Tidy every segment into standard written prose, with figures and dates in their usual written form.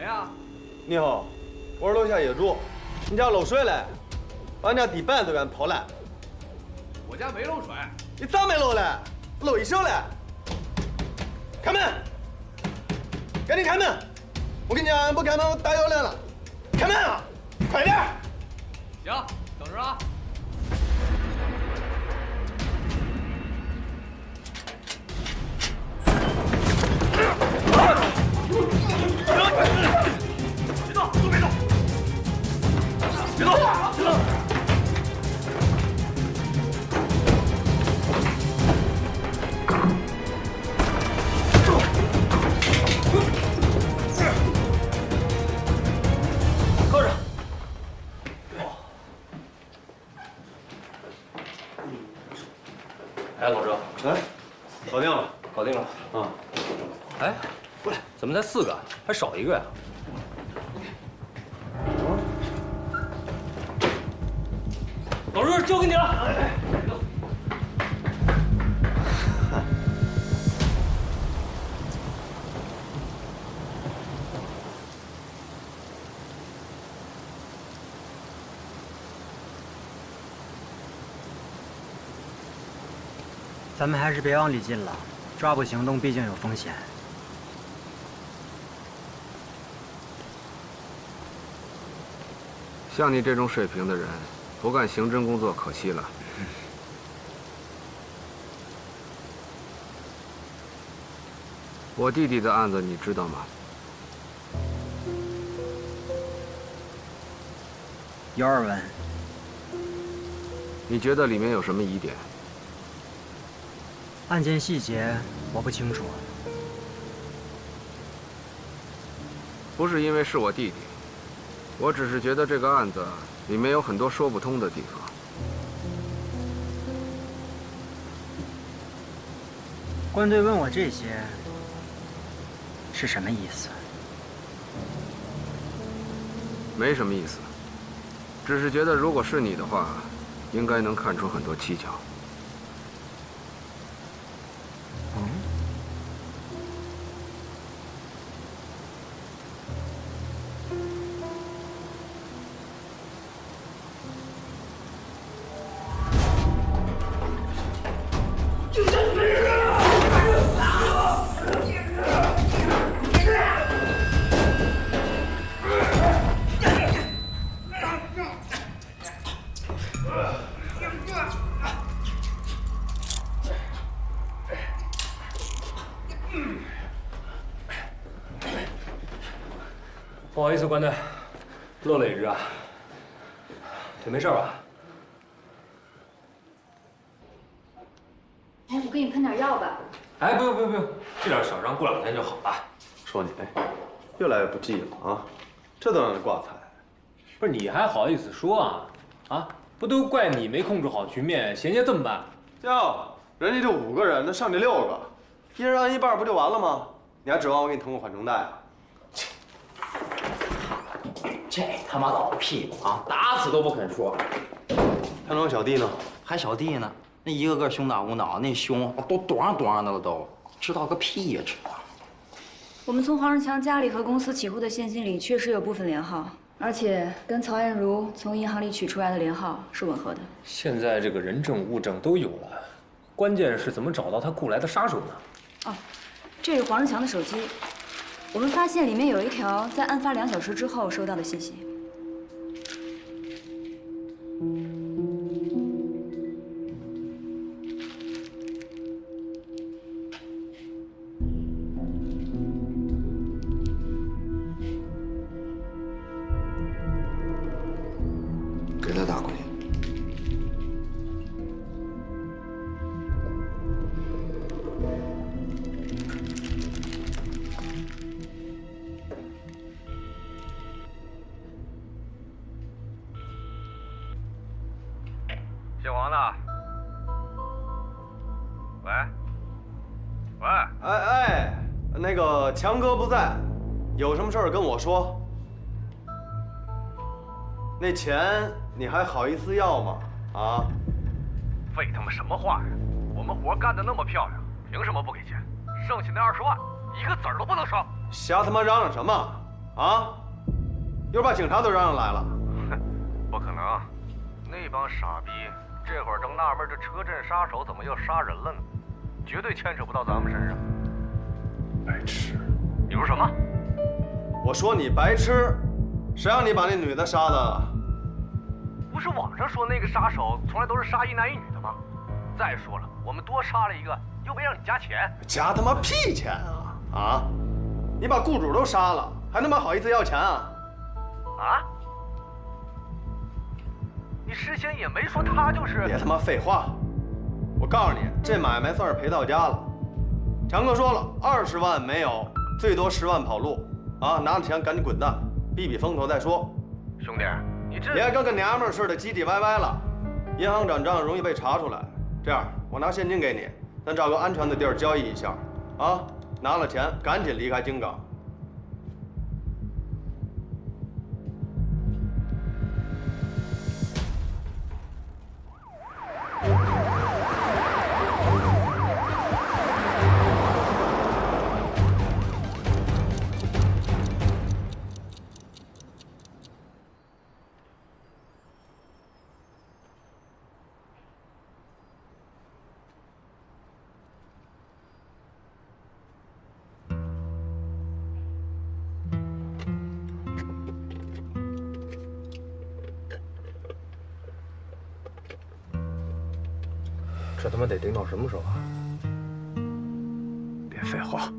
呀？你好，我是楼下业主，你家漏水了，把你家地板都给俺泡烂。我家没漏水。你咋没漏了？漏一宿了。开门，赶紧开门！我跟你讲，不开门我打110了。开门啊，快点！行，等着啊。 别动，都别动！别动！别动！扣着。哎，老周，哎，搞定了，搞定了。啊。哎，过来，怎么才4个，还少1个呀？ 老周，交给你了。咱们还是别往里进了，抓捕行动毕竟有风险。像你这种水平的人，不干刑侦工作可惜了。我弟弟的案子你知道吗？有耳闻。你觉得里面有什么疑点？ 案件细节我不清楚，不是因为是我弟弟，我只是觉得这个案子里面有很多说不通的地方。官队问我这些是什么意思？没什么意思，只是觉得如果是你的话，应该能看出很多蹊跷。 不好意思，官队，漏了一只啊。腿没事吧？哎，我给你喷点药吧。哎，不用，这点小伤过2天就好了。说你越来越不济了啊！这都让你挂彩。不是你还好意思说啊？啊，不都怪你没控制好局面，嫌些这么办？人家就5个人，那上去6个，一人让1半不就完了吗？你还指望我给你通个缓冲带啊？ 这他妈老屁股啊，打死都不肯说。潘庄小弟呢？还小弟呢，那一个个胸大无脑，那胸都多上的了都，知道个屁呀！知道。我们从黄世强家里和公司起户的现金里确实有部分连号，而且跟曹艳茹从银行里取出来的连号是吻合的。现在这个人证物证都有了，关键是怎么找到他雇来的杀手呢？哦，这是黄世强的手机。 我们发现里面有一条在案发2小时之后收到的信息。给他打过去。 姓王的，喂，那个强哥不在，有什么事儿跟我说。那钱你还好意思要吗？啊？废他妈什么话呀！我们活干得那么漂亮，凭什么不给钱？剩下那20万，一个子儿都不能少。瞎他妈嚷嚷什么？啊？一会儿把警察都让上来了。哼，不可能，那帮傻逼这会儿正纳闷这车震杀手怎么要杀人了呢，绝对牵扯不到咱们身上。白痴！你说什么？我说你白痴，谁让你把那女的杀的？不是网上说那个杀手从来都是杀一男一女的吗？再说了，我们多杀了一个，又没让你加钱。加他妈屁钱啊！啊！你把雇主都杀了，还他妈好意思要钱啊？啊？你事先也没说他就是……别他妈废话！我告诉你，这买卖算是赔到家了。强哥说了，20万没有，最多10万跑路。啊，拿着钱赶紧滚蛋，避避风头再说。兄弟，你这别跟个娘们儿似的唧唧歪歪了，银行转账容易被查出来。这样，我拿现金给你，咱找个安全的地儿交易一下。啊，拿了钱赶紧离开京港。这他妈得盯到什么时候啊？别废话。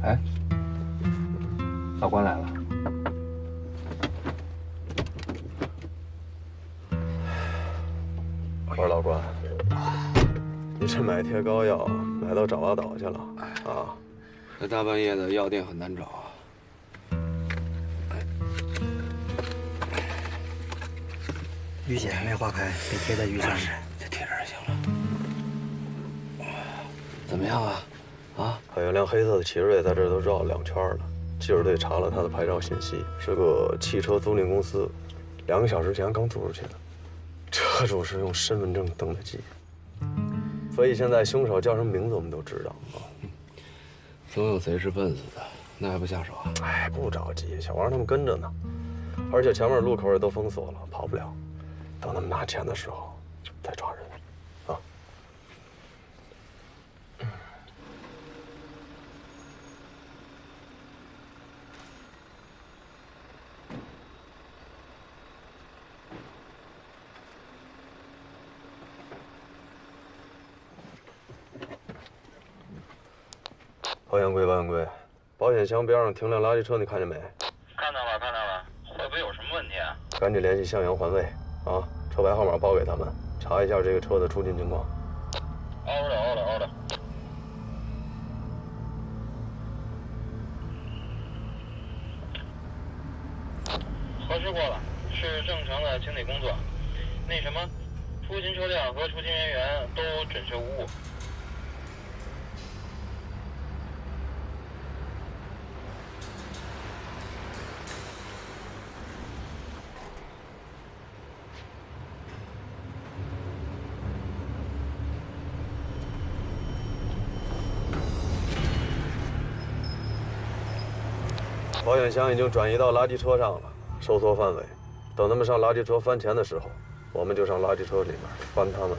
哎，老关来了。我说老关，你这买贴膏药买到爪哇岛去了啊？这大半夜的药店很难找啊。玉姐还没化开，得贴在玉上面。就贴这儿就行了。怎么样啊？啊？还有辆黑色的奇瑞在这儿都绕了2圈了，技术队查了他的牌照信息，是个汽车租赁公司，2个小时前刚租出去的。车主是用身份证登的记，所以现在凶手叫什么名字我们都知道啊。总有贼是笨死的，那还不下手啊？哎，不着急，小王他们跟着呢，而且前面路口也都封锁了，跑不了。等他们拿钱的时候再抓人，啊。保险柜，保险柜，保险箱边上停辆垃圾车，你看见没？看到了，看到了，会不会有什么问题啊？赶紧联系向阳环卫啊，车牌号码报给他们，查一下这个车的出境情况。欧的。核实过了，是正常的清理工作。那什么，出勤车辆和出勤人员都准确无误。保险箱已经转移到垃圾车上了，收缩范围。等他们上垃圾车翻钱的时候，我们就上垃圾车里面翻他们。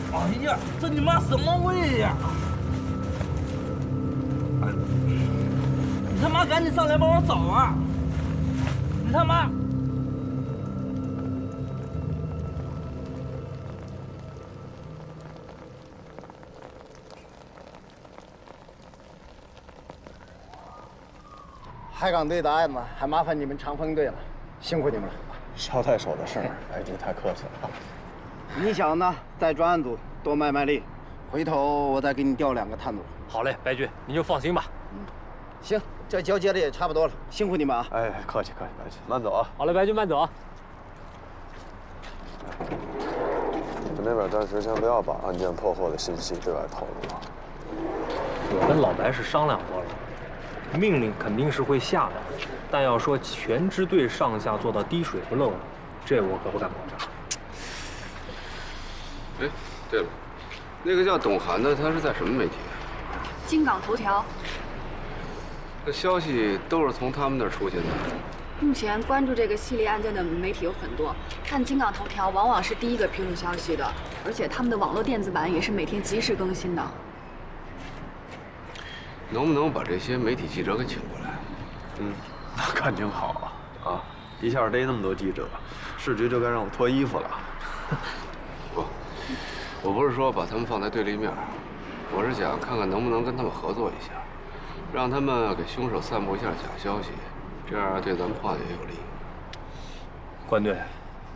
哎呀，这你妈什么味呀！你他妈赶紧上来帮我找啊！你他妈！海港队的案子还麻烦你们长风队了，辛苦你们了。捎带手的事儿，白局太客气了。你想呢，在专案组多卖力，回头我再给你调2个探组。好嘞，白局，您就放心吧。行，这交接的也差不多了，辛苦你们啊！哎，客气，慢走啊！好嘞，白军慢走啊！你们那边暂时先不要把案件破获的信息对外透露啊。我跟老白是商量过了，命令肯定是会下的，但要说全支队上下做到滴水不漏，这我可不敢保证。哎，对了，那个叫董涵的，他是在什么媒体？京港头条。这消息都是从他们那儿出去的。目前关注这个系列案件的媒体有很多，看京港头条往往是第一个披露消息的，而且他们的网络电子版也是每天及时更新的。能不能把这些媒体记者给请过来？那感情好啊！一下逮那么多记者，市局就该让我脱衣服了。不，我不是说把他们放在对立面，我是想看看能不能跟他们合作一下，让他们给凶手散布一下假消息，这样对咱们破案也有利。关队，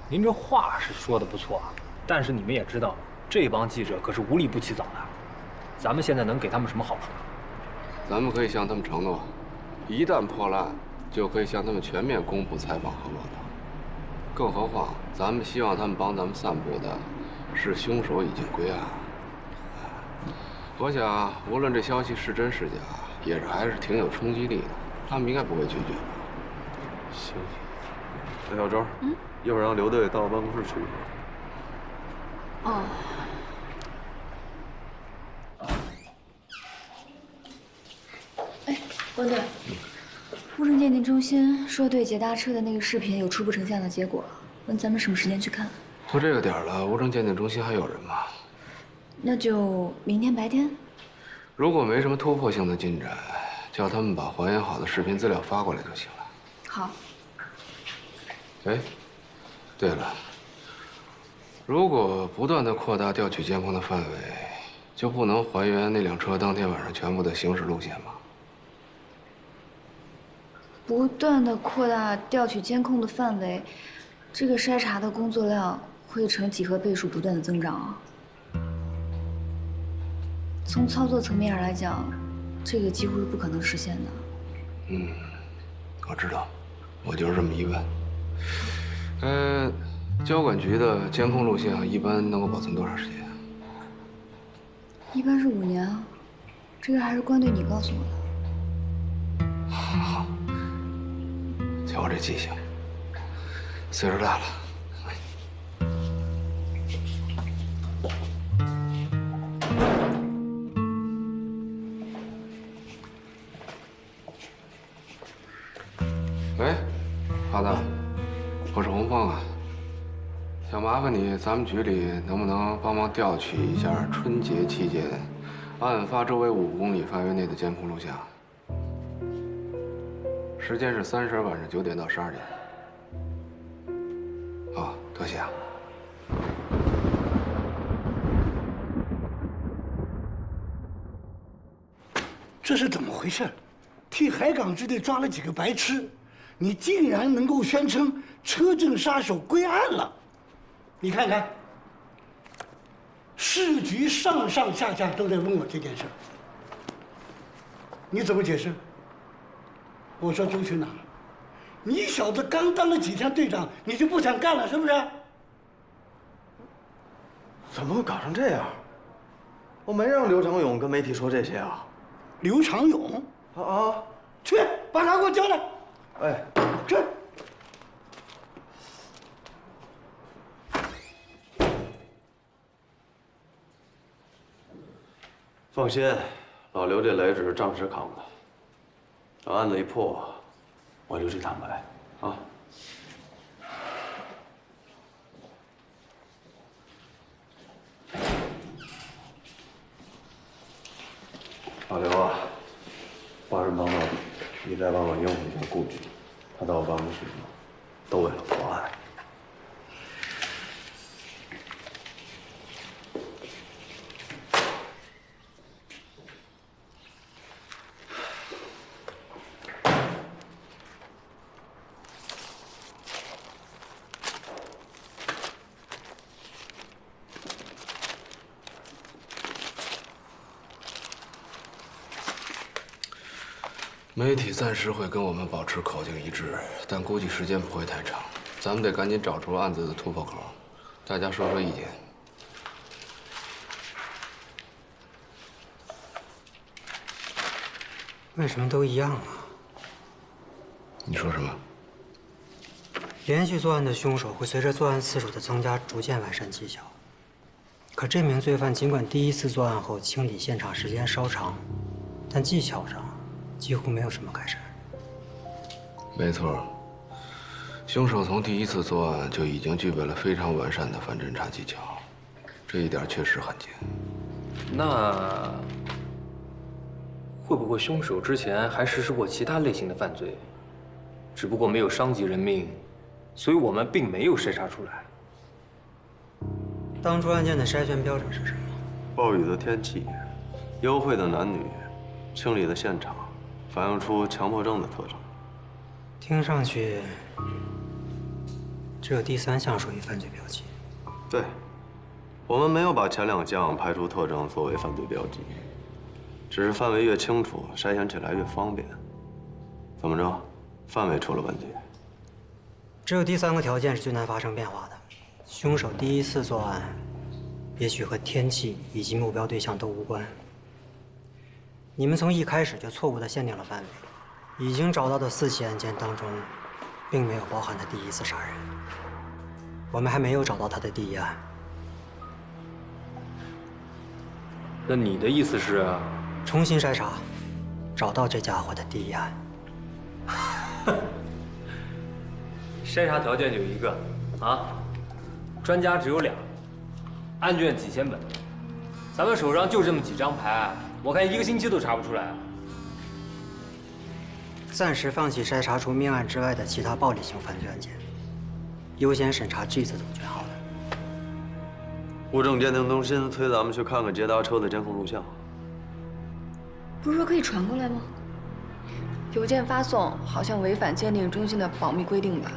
您这话是说的不错，但是你们也知道，这帮记者可是无利不起早的。咱们现在能给他们什么好处？咱们可以向他们承诺，一旦破了案，就可以向他们全面公布采访和报道。更何况，咱们希望他们帮咱们散布的是凶手已经归案。我想，无论这消息是真是假，也还是挺有冲击力的，他们应该不会拒绝吧？行，那小周，一会儿让刘队到我办公室去。哦。哎，关队，物证鉴定中心说对捷达车的那个视频有初步成像的结果，问咱们什么时间去看？都这个点了，物证鉴定中心还有人吗？那就明天白天。如果没什么突破性的进展，叫他们把还原好的视频资料发过来就行了。好。哎，对了，如果不断的扩大调取监控的范围，就不能还原那辆车当天晚上全部的行驶路线吗？不断的扩大调取监控的范围，这个筛查的工作量会呈几何倍数不断的增长啊。从操作层面上来讲，这个几乎是不可能实现的。我知道，我就是这么一问。交管局的监控录像一般能够保存多长时间？一般是5年啊，这个还是关队你告诉我的。好，瞧我这记性，岁数大了。喂，华子，我是洪峰啊，想麻烦你，咱们局里能不能帮忙调取一下春节期间案发周围5公里范围内的监控录像？时间是30日晚上9点到12点。好，多谢啊。这是怎么回事？替海港支队抓了几个白痴，你竟然能够宣称车震杀手归案了？你看看，市局上上下下都在问我这件事，你怎么解释？我说周去哪儿？你小子刚当了几天队长，你就不想干了是不是？怎么会搞成这样？我没让刘长勇跟媒体说这些啊。刘长勇？去把他给我叫来。哎，去。放心，老刘这雷只是仗势扛的。等案子一破，我就去坦白啊。老刘啊，帮人帮到底，你再帮我应付一下顾局。他到我办公室嘛，都为了破案。媒体暂时会跟我们保持口径一致，但估计时间不会太长。咱们得赶紧找出案子的突破口，大家说说意见。为什么都一样啊？你说什么？连续作案的凶手会随着作案次数的增加，逐渐完善技巧。可这名罪犯尽管第一次作案后清理现场时间稍长，但技巧上几乎没有什么改善。没错，凶手从第一次作案就已经具备了非常完善的反侦查技巧，这一点确实罕见。那会不会凶手之前还实施过其他类型的犯罪，只不过没有伤及人命，所以我们并没有筛查出来？当初案件的筛选标准是什么？暴雨的天气、幽会的男女、清理的现场，反映出强迫症的特征。听上去，只有第3项属于犯罪标记。对，我们没有把前2项排除特征作为犯罪标记，只是范围越清楚，筛选起来越方便。怎么着，范围出了问题？只有第3个条件是最难发生变化的。凶手第一次作案，也许和天气以及目标对象都无关。你们从一开始就错误地限定了范围，已经找到的4起案件当中，并没有包含他第一次杀人。我们还没有找到他的第一案。那你的意思是，重新筛查，找到这家伙的第一案。筛查条件就一个，啊？专家只有2，案卷几千本，咱们手上就这么几张牌，我看1个星期都查不出来。暂时放弃筛查除命案之外的其他暴力性犯罪案件，优先审查这次总卷号的。物证鉴定中心催咱们去看看捷达车的监控录像。不是说可以传过来吗？邮件发送好像违反鉴定中心的保密规定吧？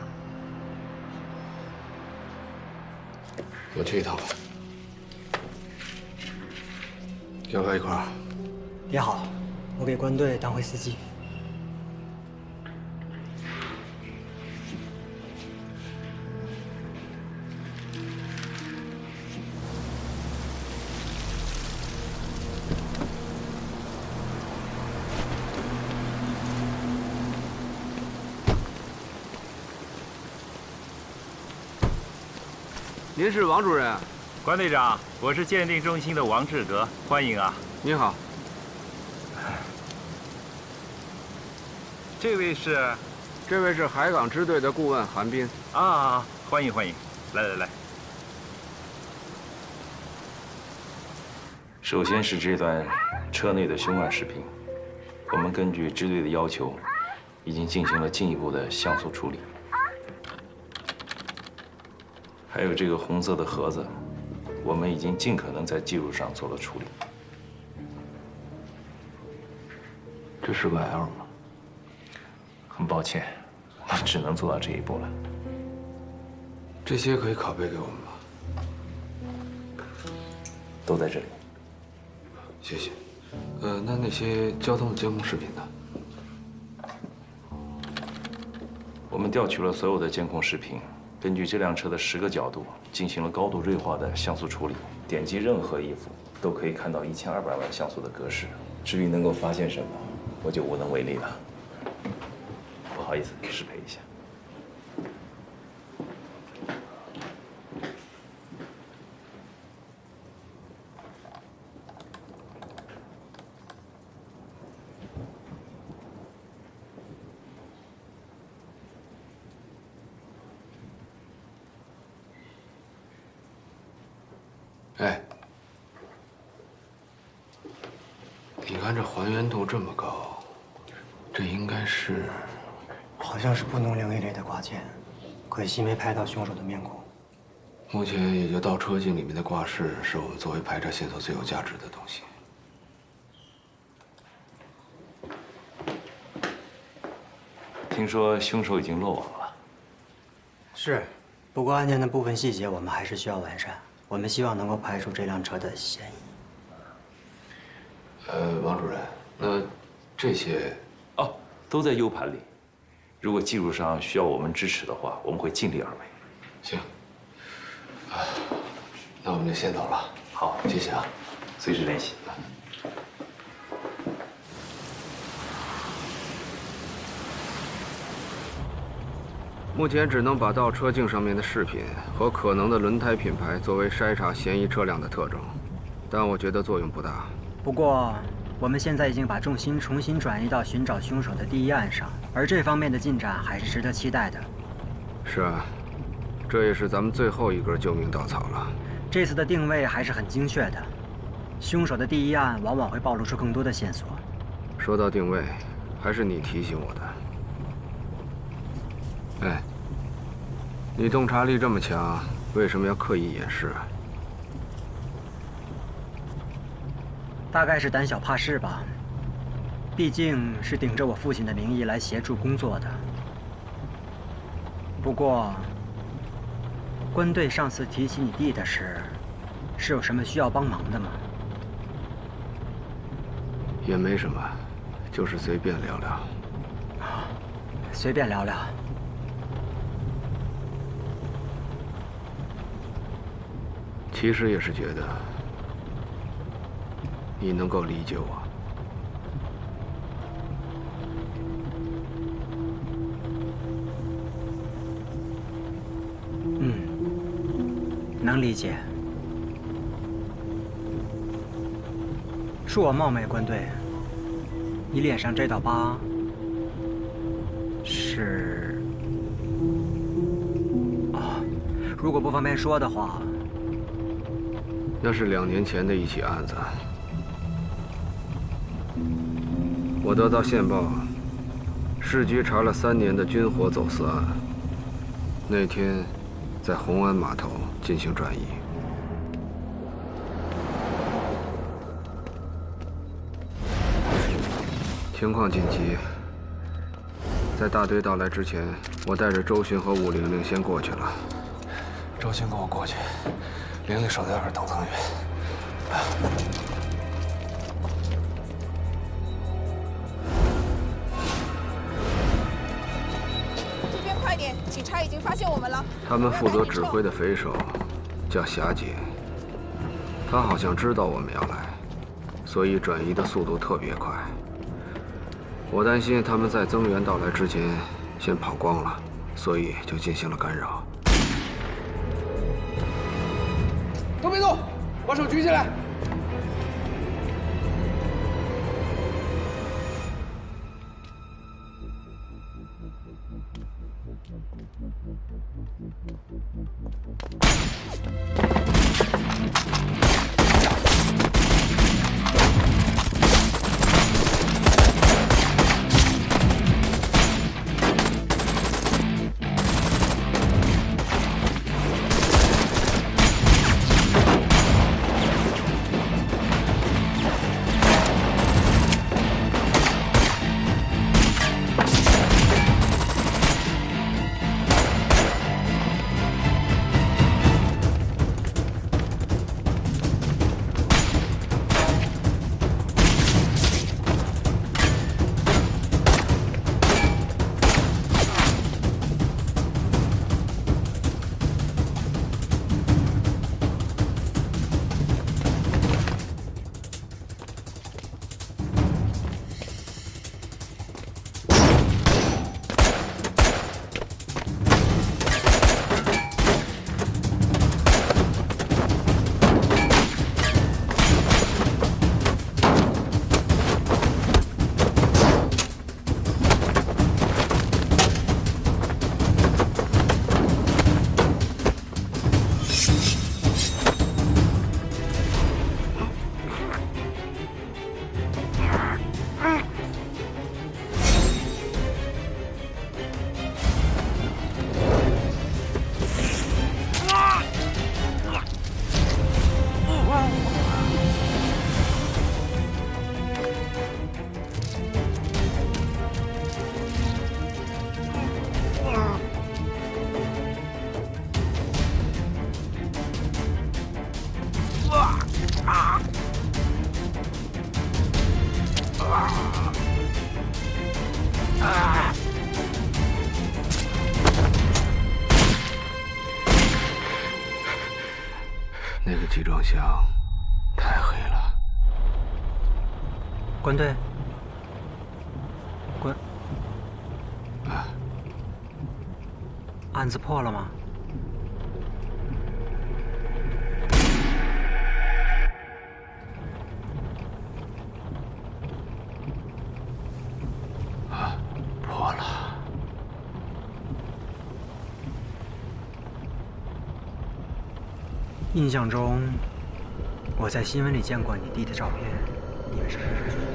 我去一趟吧。要不要一块儿？也好，我给关队当回司机。您是王主任？关队长，我是鉴定中心的王志格，欢迎啊！你好。这位是？这位是海港支队的顾问韩斌。啊，欢迎欢迎，来。首先是这段车内的凶案视频，我们根据支队的要求，已经进行了进一步的像素处理。还有这个红色的盒子，我们已经尽可能在技术上做了处理。这是个 L 吗？很抱歉，我只能做到这一步了。这些可以拷贝给我们吗？都在这里。谢谢。那些交通的监控视频呢？我们调取了所有的监控视频。根据这辆车的10个角度进行了高度锐化的像素处理，点击任何一幅都可以看到1200万像素的格式。至于能够发现什么，我就无能为力了。不好意思，失陪一下。哎，你看这还原度这么高，这应该是……好像是不能灵异类的挂件，可惜没拍到凶手的面孔。目前也就倒车镜里面的挂饰是我们作为排查线索最有价值的东西。听说凶手已经落网了。是，不过案件的部分细节我们还是需要完善。我们希望能够排除这辆车的嫌疑。王主任，那这些……哦，都在 U 盘里。如果技术上需要我们支持的话，我们会尽力而为。行，那我们就先走了。好，谢谢啊，随时联系。目前只能把倒车镜上面的饰品和可能的轮胎品牌作为筛查嫌疑车辆的特征，但我觉得作用不大。不过，我们现在已经把重心重新转移到寻找凶手的第一案上，而这方面的进展还是值得期待的。是啊，这也是咱们最后一根救命稻草了。这次的定位还是很精确的，凶手的第一案往往会暴露出更多的线索。说到定位，还是你提醒我的。哎，你洞察力这么强，为什么要刻意掩饰啊？大概是胆小怕事吧。毕竟是顶着我父亲的名义来协助工作的。不过，关队上次提起你弟的事，是有什么需要帮忙的吗？也没什么，就是随便聊聊。随便聊聊。其实也是觉得你能够理解我。能理解。恕我冒昧，关队，你脸上这道疤是……如果不方便说的话，那是2年前的一起案子。我得到线报，市局查了3年的军火走私案，那天在红安码头进行转移。情况紧急，在大队到来之前，我带着周巡和武玲玲先过去了。周巡跟我过去，玲玲守在外边等增援。这边快点，警察已经发现我们了。他们负责指挥的匪首叫霞姐，她好像知道我们要来，所以转移的速度特别快。我担心他们在增援到来之前先跑光了，所以就进行了干扰。都别动，把手举起来。集装箱太黑了。关队，关。啊。案子破了吗？啊，破了。印象中，我在新闻里见过你弟的照片，你们是人生兄弟。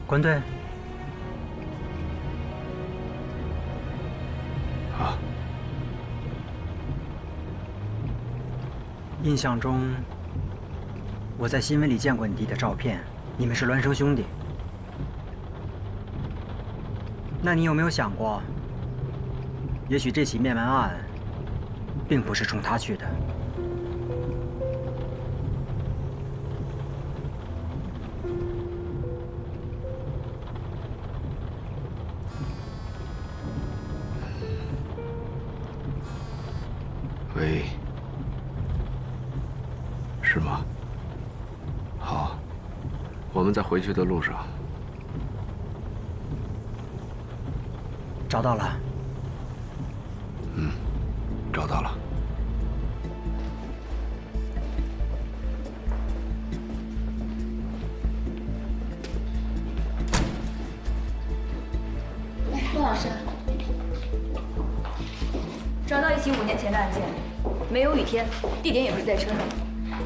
关队。啊。印象中，我在新闻里见过你弟的照片，你们是孪生兄弟。那你有没有想过，也许这起灭门案，并不是冲他去的？喂，是吗？好，我们在回去的路上。找到了。嗯，找到了。哎，陆老师，找到一起5年前的案件，没有雨天，地点也不是在车内，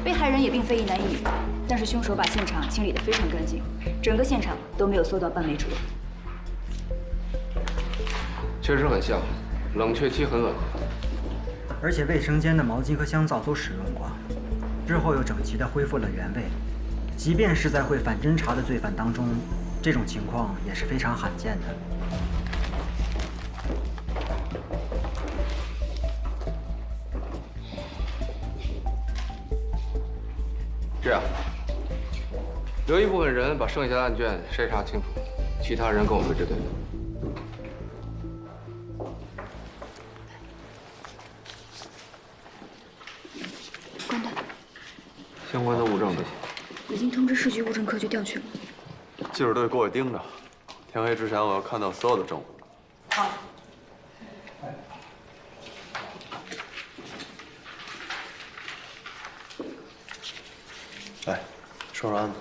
被害人也并非一男一女，但是凶手把现场清理得非常干净，整个现场都没有搜到半枚珠。确实很像，冷却期很稳。而且卫生间的毛巾和香皂都使用过，之后又整齐地恢复了原位。即便是在会反侦查的罪犯当中，这种情况也是非常罕见的。这样，留一部分人把剩下的案卷筛查清楚，其他人跟我回支队。关队，相关的物证呢？已经通知市局物证科去调取了。记者队给我盯着，天黑之前我要看到所有的证物。好。来，说说案子。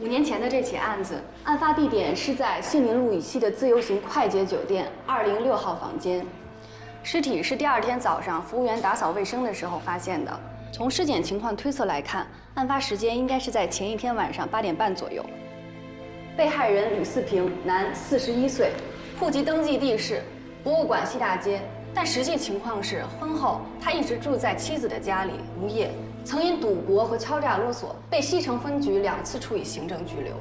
5年前的这起案子，案发地点是在杏林路以西的自由行快捷酒店206号房间。尸体是第2天早上服务员打扫卫生的时候发现的。从尸检情况推测来看，案发时间应该是在前一天晚上8点半左右。被害人吕四平，男，41岁，户籍登记地是博物馆西大街，但实际情况是婚后他一直住在妻子的家里，无业。曾因赌博和敲诈勒索被西城分局2次处以行政拘留。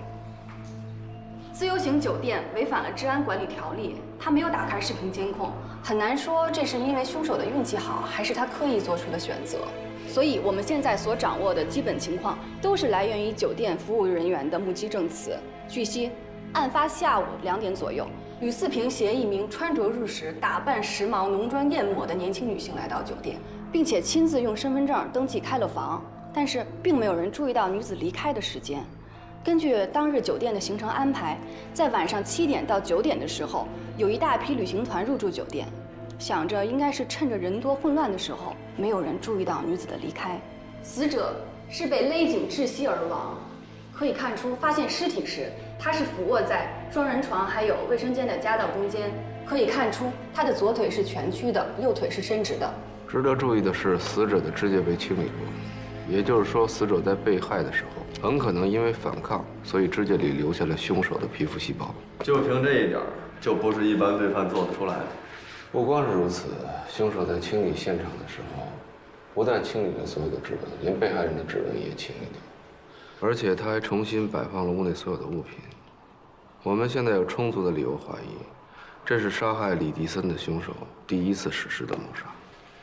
自由行酒店违反了治安管理条例，他没有打开视频监控，很难说这是因为凶手的运气好，还是他刻意做出的选择。所以我们现在所掌握的基本情况都是来源于酒店服务人员的目击证词。据悉，案发下午2点左右，吕四平携一名穿着日式、打扮时髦、浓妆艳抹的年轻女性来到酒店，并且亲自用身份证登记开了房，但是并没有人注意到女子离开的时间。根据当日酒店的行程安排，在晚上7点到9点的时候，有一大批旅行团入住酒店，想着应该是趁着人多混乱的时候，没有人注意到女子的离开。死者是被勒颈窒息而亡，可以看出发现尸体时，他是俯卧在双人床还有卫生间的夹道中间，可以看出他的左腿是蜷曲的，右腿是伸直的。值得注意的是，死者的指甲被清理过，也就是说，死者在被害的时候，很可能因为反抗，所以指甲里留下了凶手的皮肤细胞。就凭这一点，就不是一般罪犯做得出来的。不光是如此，凶手在清理现场的时候，不但清理了所有的指纹，连被害人的指纹也清理掉，而且他还重新摆放了屋内所有的物品。我们现在有充足的理由怀疑，这是杀害李迪森的凶手第1次实施的谋杀。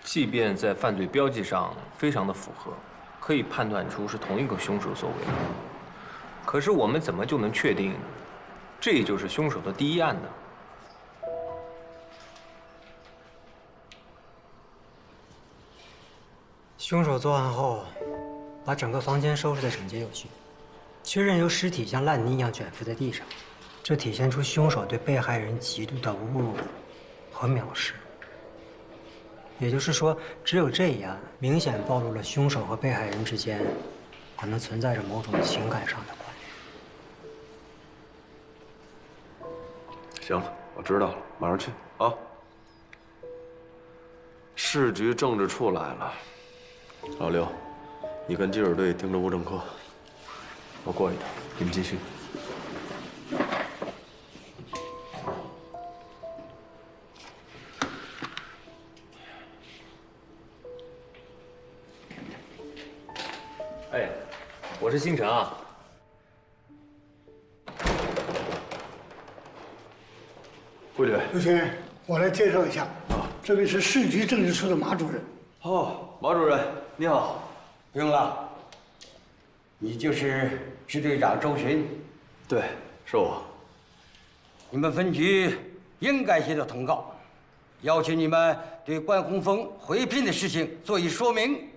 即便在犯罪标记上非常的符合，可以判断出是同一个凶手所为。可是我们怎么就能确定，这就是凶手的第1案呢？凶手作案后，把整个房间收拾得整洁有序，却任由尸体像烂泥一样卷伏在地上，这体现出凶手对被害人极度的侮辱和藐视。也就是说，只有这一案明显暴露了凶手和被害人之间可能存在着某种情感上的关联。行了，我知道了，马上去啊。市局政治处来了，老刘，你跟记者队盯着物证科，我过一趟，你们继续。哎，我是星辰啊。桂队，刘先生，我来介绍一下，这位是市局政治处的马主任。哦，马主任，你好。不用了，你就是支队长周巡。对，是我。你们分局应该接到通告，要求你们对关洪峰回聘的事情做一说明。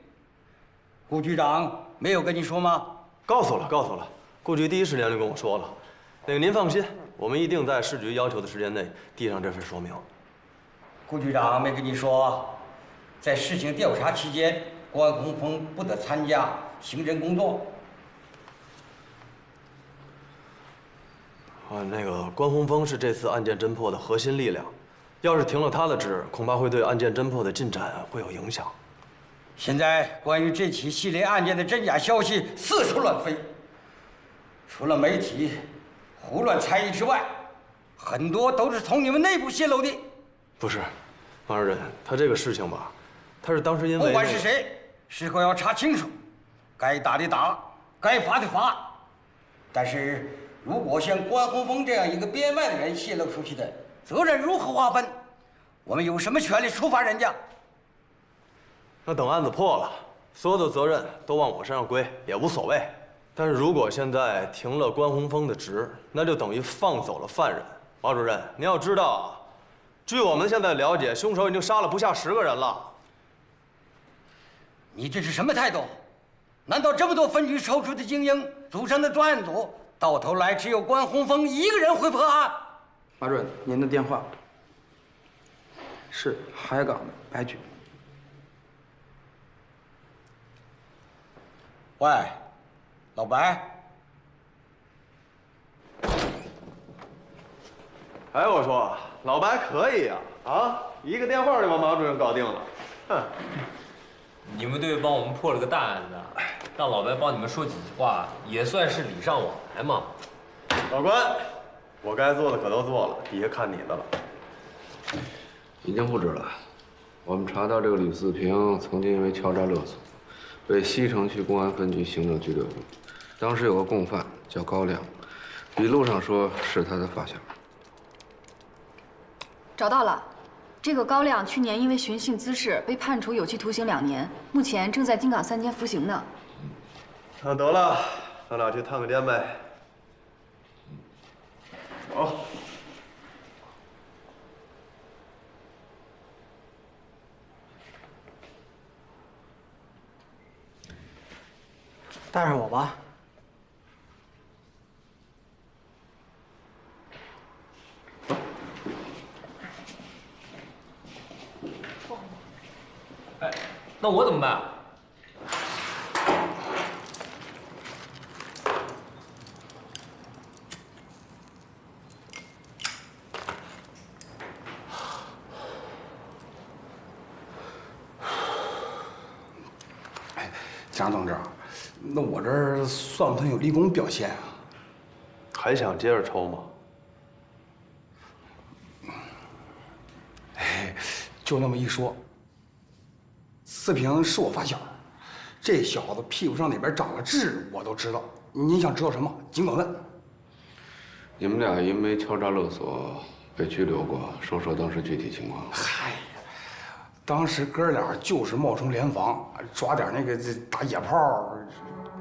顾局长没有跟你说吗？告诉了，告诉了。顾局第一时间就跟我说了。您放心，我们一定在市局要求的时间内递上这份说明。顾局长没跟你说，在事情调查期间，关洪峰不得参加刑侦工作。那个关洪峰是这次案件侦破的核心力量，要是停了他的职，恐怕会对案件侦破的进展会有影响。现在关于这起系列案件的真假消息四处乱飞，除了媒体胡乱猜疑之外，很多都是从你们内部泄露的。不是，马主任，他这个事情吧，他是当时因为……不管是谁，事后要查清楚，该打的打，该罚的罚。但是如果像关洪峰这样一个编外的人泄露出去的，责任如何划分？我们有什么权利处罚人家？那等案子破了，所有的责任都往我身上归也无所谓。但是如果现在停了关洪峰的职，那就等于放走了犯人。马主任，您要知道啊，据我们现在了解，凶手已经杀了不下10个人了。你这是什么态度？难道这么多分局抽出的精英组成的专案组，到头来只有关洪峰一个人会破案？马主任，您的电话是海港的白局。喂，老白。哎，我说老白可以呀，一个电话就把马主任搞定了。哼，你们队帮我们破了个大案子，让老白帮你们说几句话，也算是礼尚往来嘛。老关，我该做的可都做了，底下看你的了。已经不止了。我们查到这个吕四平曾经因为敲诈勒索，被西城区公安分局行政拘留。当时有个共犯叫高亮，笔录上说是他的发小。找到了，这个高亮去年因为寻衅滋事被判处有期徒刑2年，目前正在京港3监服刑呢。那得了，咱俩去探个监呗。走。带上我吧。哎，那我怎么办？蒋同志，那我这儿算不算有立功表现啊？还想接着抽吗？哎，就那么一说。四平是我发小，这小子屁股上哪边长了痣，我都知道。您想知道什么，尽管问。你们俩因为敲诈勒索被拘留过，说说当时具体情况。嗨，当时哥俩就是冒充联防，抓点那个打野炮，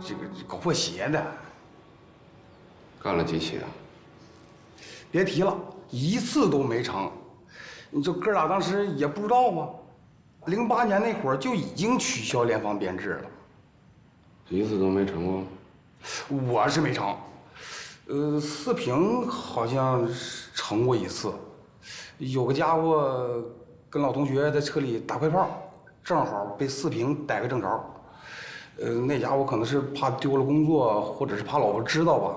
这个搞破鞋的。干了几起啊？别提了，一次都没成。你这哥俩当时也不知道啊，08年那会儿就已经取消联防编制了。一次都没成过？我是没成。四平好像是成过一次，有个家伙跟老同学在车里打快炮，正好被四平逮个正着。那家伙可能是怕丢了工作，或者是怕老婆知道吧，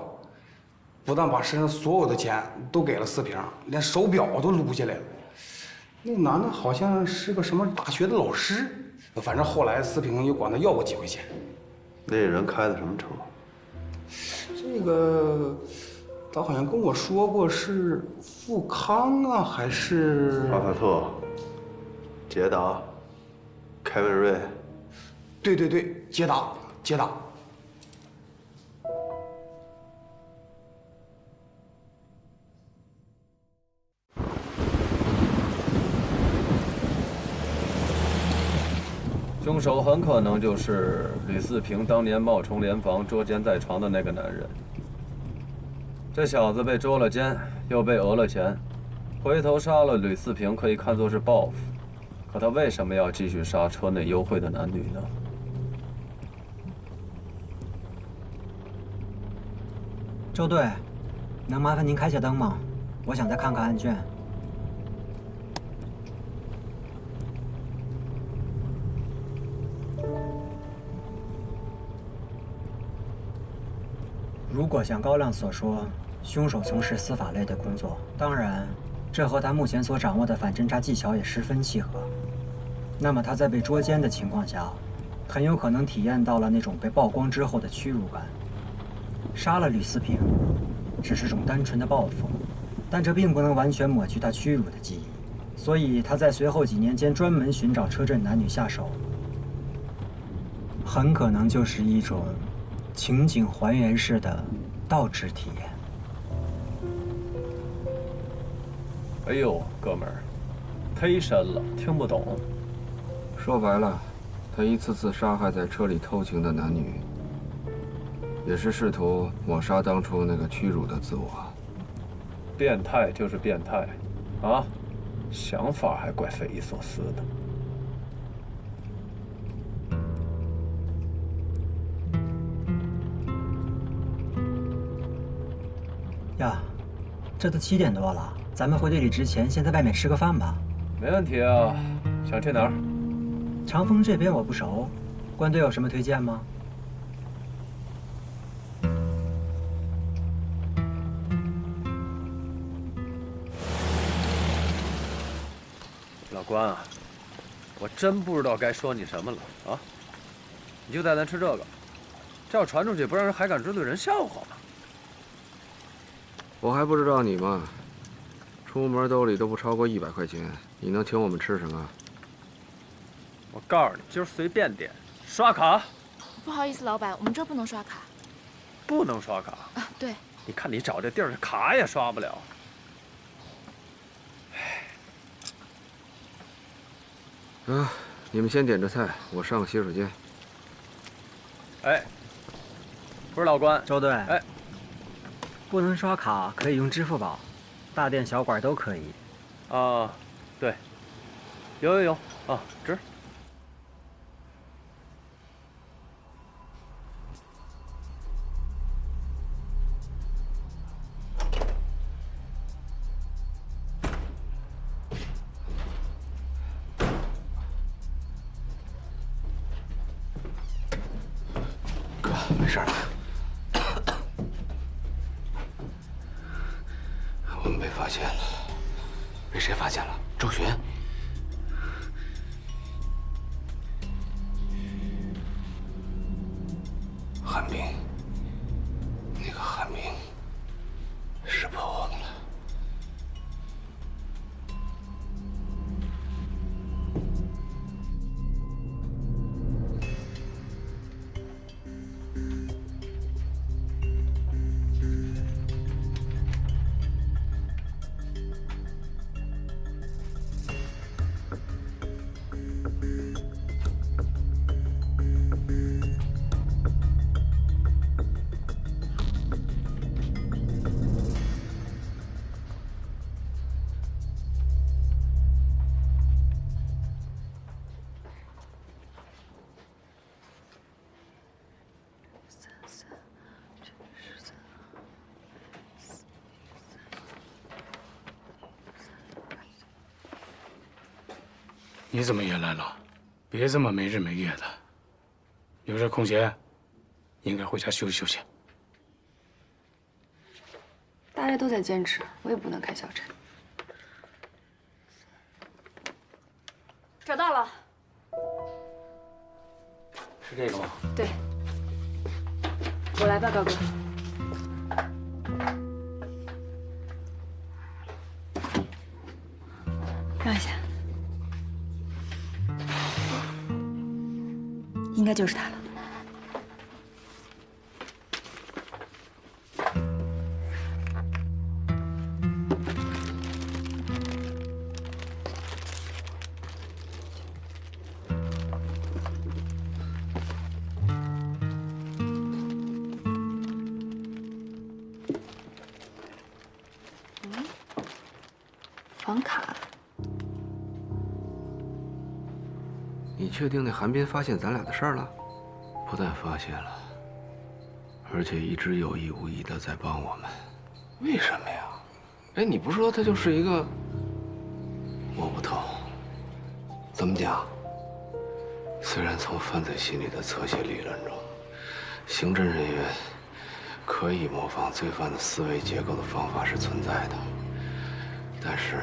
不但把身上所有的钱都给了四平，连手表都撸下来了。那男的好像是个什么大学的老师，反正后来四平又管他要过几回钱。那人开的什么车？这个，他好像跟我说过是富康啊，还是巴菲特、捷达、凯文瑞。对，捷达。凶手很可能就是吕四平当年冒充联防捉奸在床的那个男人。这小子被捉了奸，又被讹了钱，回头杀了吕四平可以看作是报复，可他为什么要继续杀车内幽会的男女呢？周队，能麻烦您开下灯吗？我想再看看案卷。如果像高亮所说，凶手从事司法类的工作，当然，这和他目前所掌握的反侦查技巧也十分契合。那么他在被捉奸的情况下，很有可能体验到了那种被曝光之后的屈辱感。杀了吕四平，只是种单纯的报复，但这并不能完全抹去他屈辱的记忆。所以他在随后几年间专门寻找车震男女下手，很可能就是一种情景还原式的倒置体验。哎呦，哥们儿，忒深了，听不懂。说白了，他一次次杀害在车里偷情的男女，也是试图抹杀当初那个屈辱的自我。变态就是变态，啊，想法还怪匪夷所思的。呀，这都7点多了，咱们回队里之前先在外面吃个饭吧。没问题啊，想去哪儿？长风这边我不熟，关队有什么推荐吗？老关啊，我真不知道该说你什么了啊！你就带咱吃这个，这要传出去，不让人海港支队人笑话吗？我还不知道你吗？出门兜里都不超过100块钱，你能请我们吃什么？我告诉你，今儿随便点，刷卡。不好意思，老板，我们这儿不能刷卡。不能刷卡啊？对。你看你找这地儿，卡也刷不了。你们先点着菜，我上个洗手间。哎，不是老关，周队。哎，不能刷卡，可以用支付宝，大店小馆都可以。啊，对，有啊，值。没事吧？我们被发现了，被谁发现了？周巡。韩冰，那个韩冰识破我们了。你怎么也来了？别这么没日没夜的。有这空闲，应该回家休息休息。大家都在坚持，我也不能开小差。找到了。是这个吗？对。我来吧，高哥。让一下。应该就是他了。房卡。你确定那韩冰发现咱俩的事儿了？不但发现了，而且一直有意无意的在帮我们。为什么呀？哎，你不说他就是一个……摸不透。怎么讲？虽然从犯罪心理的侧写理论中，刑侦人员可以模仿罪犯的思维结构的方法是存在的，但是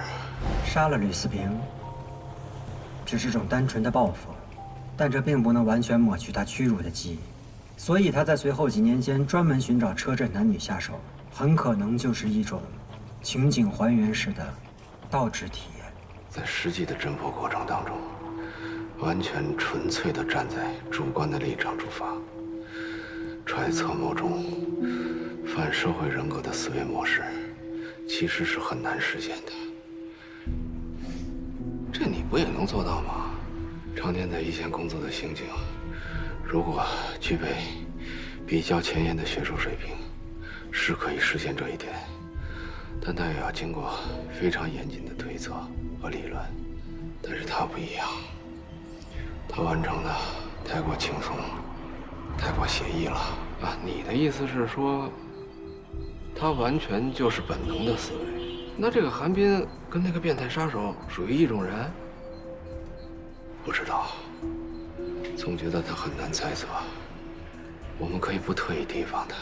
杀了吕思平，只是种单纯的报复。但这并不能完全抹去他屈辱的记忆，所以他在随后几年间专门寻找车震男女下手，很可能就是一种情景还原式的倒置体验。在实际的侦破过程当中，完全纯粹的站在主观的立场出发，揣测某种反社会人格的思维模式，其实是很难实现的。这你不也能做到吗？常年在一线工作的刑警，如果具备比较前沿的学术水平，是可以实现这一点，但他也要经过非常严谨的推测和理论。但是他不一样，他完成的太过轻松，太过写意了啊！你的意思是说，他完全就是本能的思维？那这个韩冰跟那个变态杀手属于一种人？不知道，总觉得他很难猜测。我们可以不特意提防他，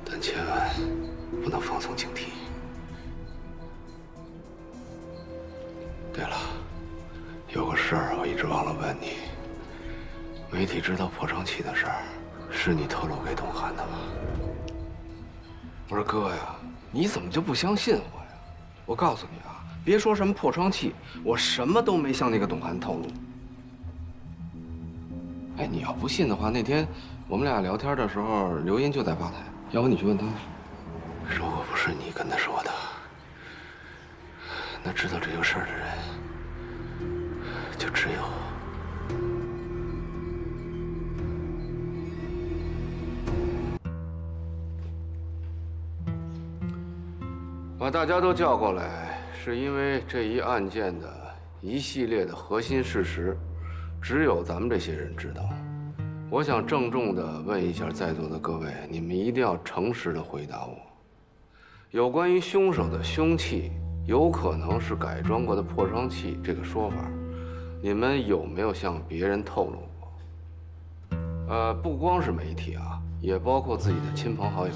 但千万不能放松警惕。对了，有个事儿我一直忘了问你。媒体知道破窗器的事儿，是你透露给董涵的吗？我说哥呀，你怎么就不相信我呀？我告诉你啊，别说什么破窗器，我什么都没向那个董涵透露。哎，你要不信的话，那天我们俩聊天的时候，刘英就在吧台，要不你去问他。如果不是你跟他说的，那知道这个事儿的人就只有……把大家都叫过来，是因为这一案件的一系列的核心事实，只有咱们这些人知道。我想郑重地问一下在座的各位，你们一定要诚实地回答我。有关于凶手的凶器有可能是改装过的破窗器这个说法，你们有没有向别人透露过？不光是媒体啊，也包括自己的亲朋好友。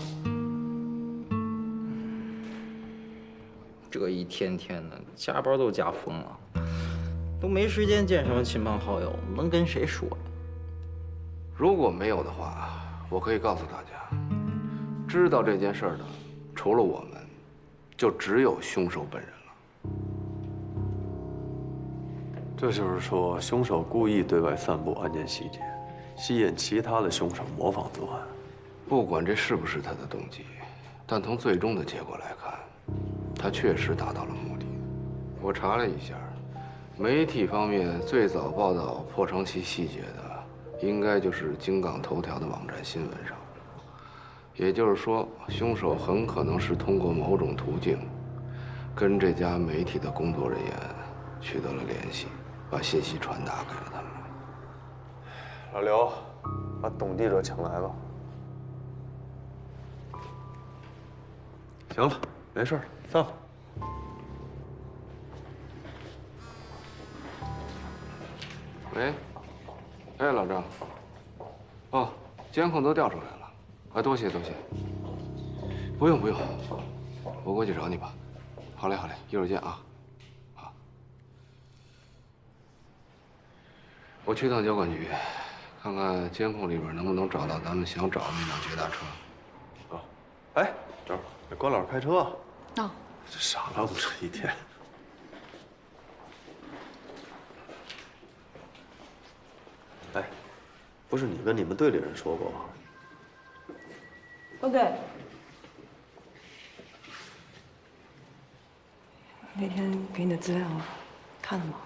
这一天天的加班都加疯了，都没时间见什么亲朋好友，能跟谁说呀？如果没有的话，我可以告诉大家，知道这件事的，除了我们，就只有凶手本人了。这就是说，凶手故意对外散布案件细节，吸引其他的凶手模仿作案。不管这是不是他的动机，但从最终的结果来看，他确实达到了目的。我查了一下，媒体方面最早报道破窗器细节的，应该就是京港头条的网站新闻上。也就是说，凶手很可能是通过某种途径，跟这家媒体的工作人员取得了联系，把信息传达给了他们。老刘，把董记者请来吧。行了，没事了，散会。喂，哎，老张。哦，监控都调出来了。啊，多谢多谢。不用不用，我过去找你吧。好嘞好嘞，一会儿见啊。好。我去趟交管局，看看监控里边能不能找到咱们想找的那辆捷达车。啊，哎，这关老师开车。哦。这傻了我这一天。哎，不是你跟你们队里人说过吗？哦，对。那天给你的资料看了吗？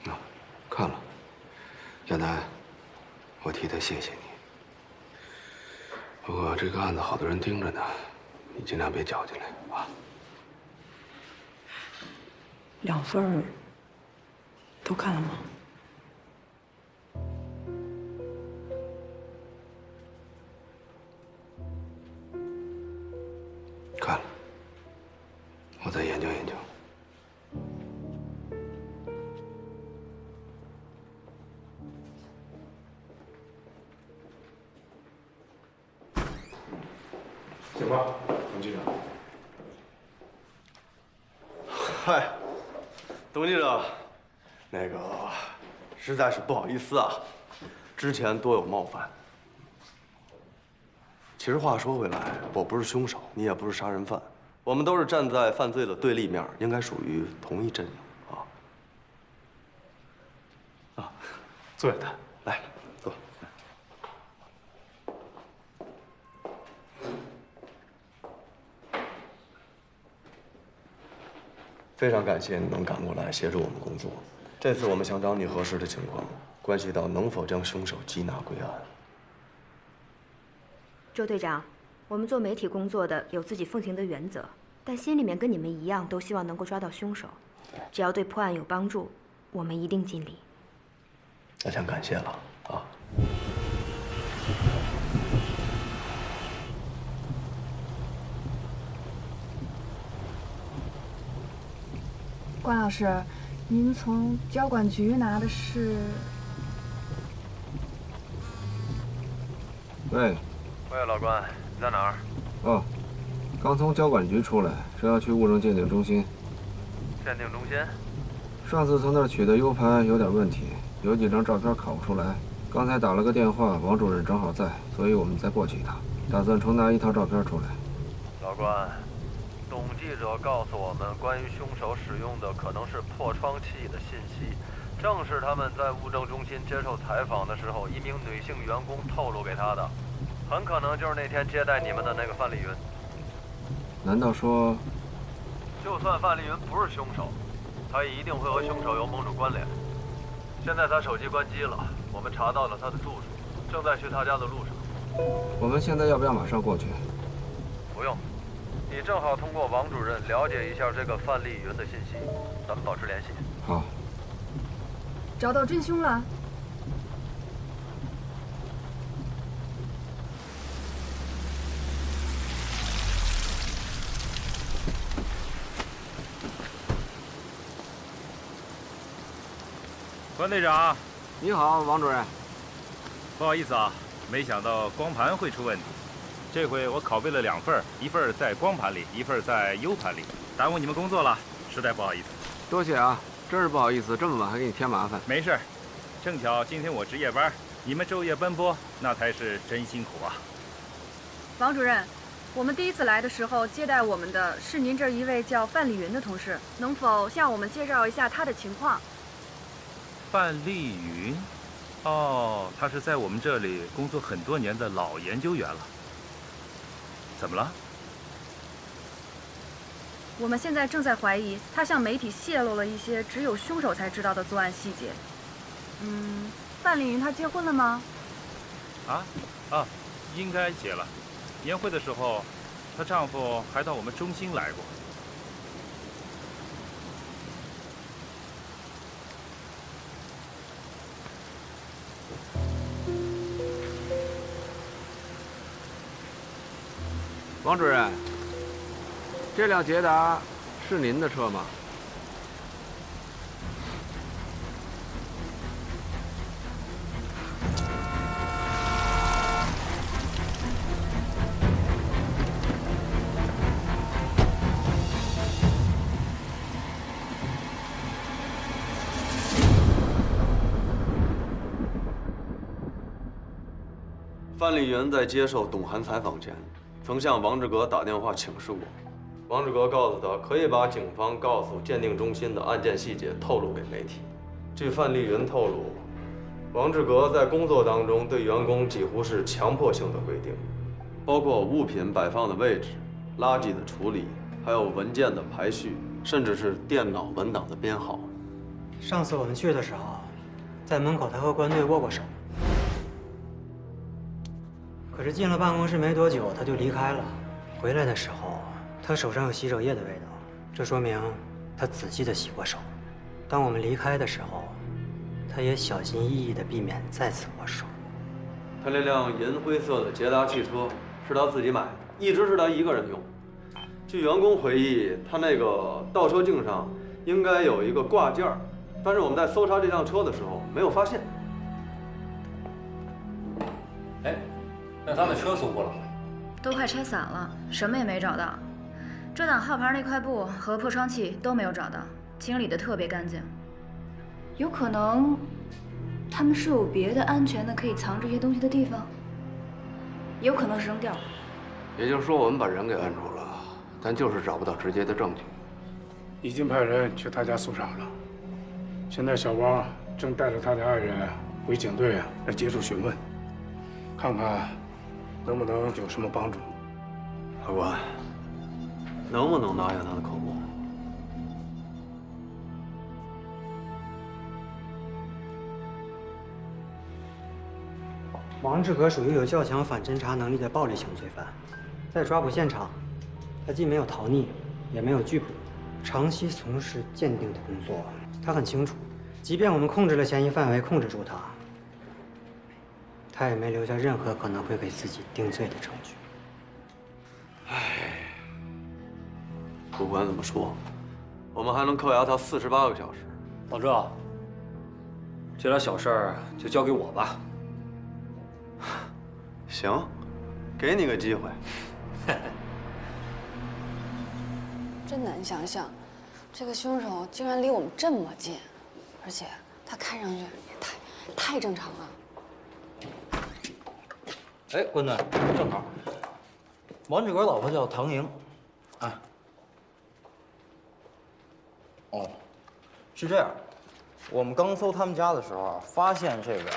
啊，看了。亚楠，我替他谢谢你。不过这个案子好多人盯着呢，你尽量别搅进来啊。2份都看了吗？看了，我再研究研究。请吧，董记者。嗨，董记者，那个实在是不好意思啊，之前多有冒犯。其实话说回来，我不是凶手，你也不是杀人犯，我们都是站在犯罪的对立面，应该属于同一阵营啊。啊，坐下谈，来，坐。非常感谢你能赶过来协助我们工作。这次我们想找你核实的情况，关系到能否将凶手缉拿归案。周队长，我们做媒体工作的有自己奉行的原则，但心里面跟你们一样，都希望能够抓到凶手。只要对破案有帮助，我们一定尽力。那先感谢了啊。关老师，您从交管局拿的是？喂。喂，老关，你在哪儿？哦，刚从交管局出来，正要去物证鉴定中心。鉴定中心？上次从那儿取的 U 盘有点问题，有几张照片拷不出来。刚才打了个电话，王主任正好在，所以我们再过去一趟，打算重拿一套照片出来。老关，董记者告诉我们，关于凶手使用的可能是破窗器的信息，正是他们在物证中心接受采访的时候，一名女性员工透露给他的，很可能就是那天接待你们的那个范丽云。难道说，就算范丽云不是凶手，他也一定会和凶手有某种关联。现在他手机关机了，我们查到了他的住处，正在去他家的路上。我们现在要不要马上过去？不用，你正好通过王主任了解一下这个范丽云的信息，咱们保持联系。好。找到真凶了。关队长，你好，王主任。不好意思啊，没想到光盘会出问题。这回我拷贝了2份，一份在光盘里，一份在 U 盘里，耽误你们工作了，实在不好意思。多谢啊，真是不好意思，这么晚还给你添麻烦。没事，正巧今天我值夜班，你们昼夜奔波，那才是真辛苦啊。王主任，我们第一次来的时候接待我们的是您这一位叫范丽云的同事，能否向我们介绍一下她的情况？范丽云，哦，她是在我们这里工作很多年的老研究员了。怎么了？我们现在正在怀疑她向媒体泄露了一些只有凶手才知道的作案细节。范丽云她结婚了吗？应该结了。年会的时候，她丈夫还到我们中心来过。王主任，这辆捷达是您的车吗？范丽云在接受董涵采访前，曾向王志革打电话请示过。王志革告诉他，可以把警方告诉鉴定中心的案件细节透露给媒体。据范丽云透露，王志革在工作当中对员工几乎是强迫性的规定，包括物品摆放的位置、垃圾的处理，还有文件的排序，甚至是电脑文档的编号。上次我们去的时候，在门口他和关队握过手。可是进了办公室没多久，他就离开了。回来的时候，他手上有洗手液的味道，这说明他仔细的洗过手。当我们离开的时候，他也小心翼翼地避免再次握手。他那辆银灰色的捷达汽车是他自己买的，一直是他一个人用。据员工回忆，他那个倒车镜上应该有一个挂件，但是我们在搜查这辆车的时候没有发现。哎，那他们车搜过了吗？都快拆散了，什么也没找到。遮挡号牌那块布和破窗器都没有找到，清理得特别干净。有可能，他们是有别的安全的可以藏这些东西的地方，有可能是扔掉了。也就是说，我们把人给摁住了，但就是找不到直接的证据。已经派人去他家搜查了，现在小王正带着他的爱人回警队来接受询问，看看能不能有什么帮助。法官，能不能拿下他的口供？王志革属于有较强反侦查能力的暴力型罪犯，在抓捕现场，他既没有逃匿，也没有拒捕，长期从事鉴定的工作。他很清楚，即便我们控制了嫌疑范围，控制住他，他也没留下任何可能会给自己定罪的证据。不管怎么说，我们还能扣押他48个小时。老郑，这点小事儿就交给我吧。行，给你个机会。真难想象，这个凶手竟然离我们这么近，而且他看上去也太正常了。哎，关队，正好，王志革老婆叫唐莹，啊。哦，是这样，我们刚搜他们家的时候，发现这个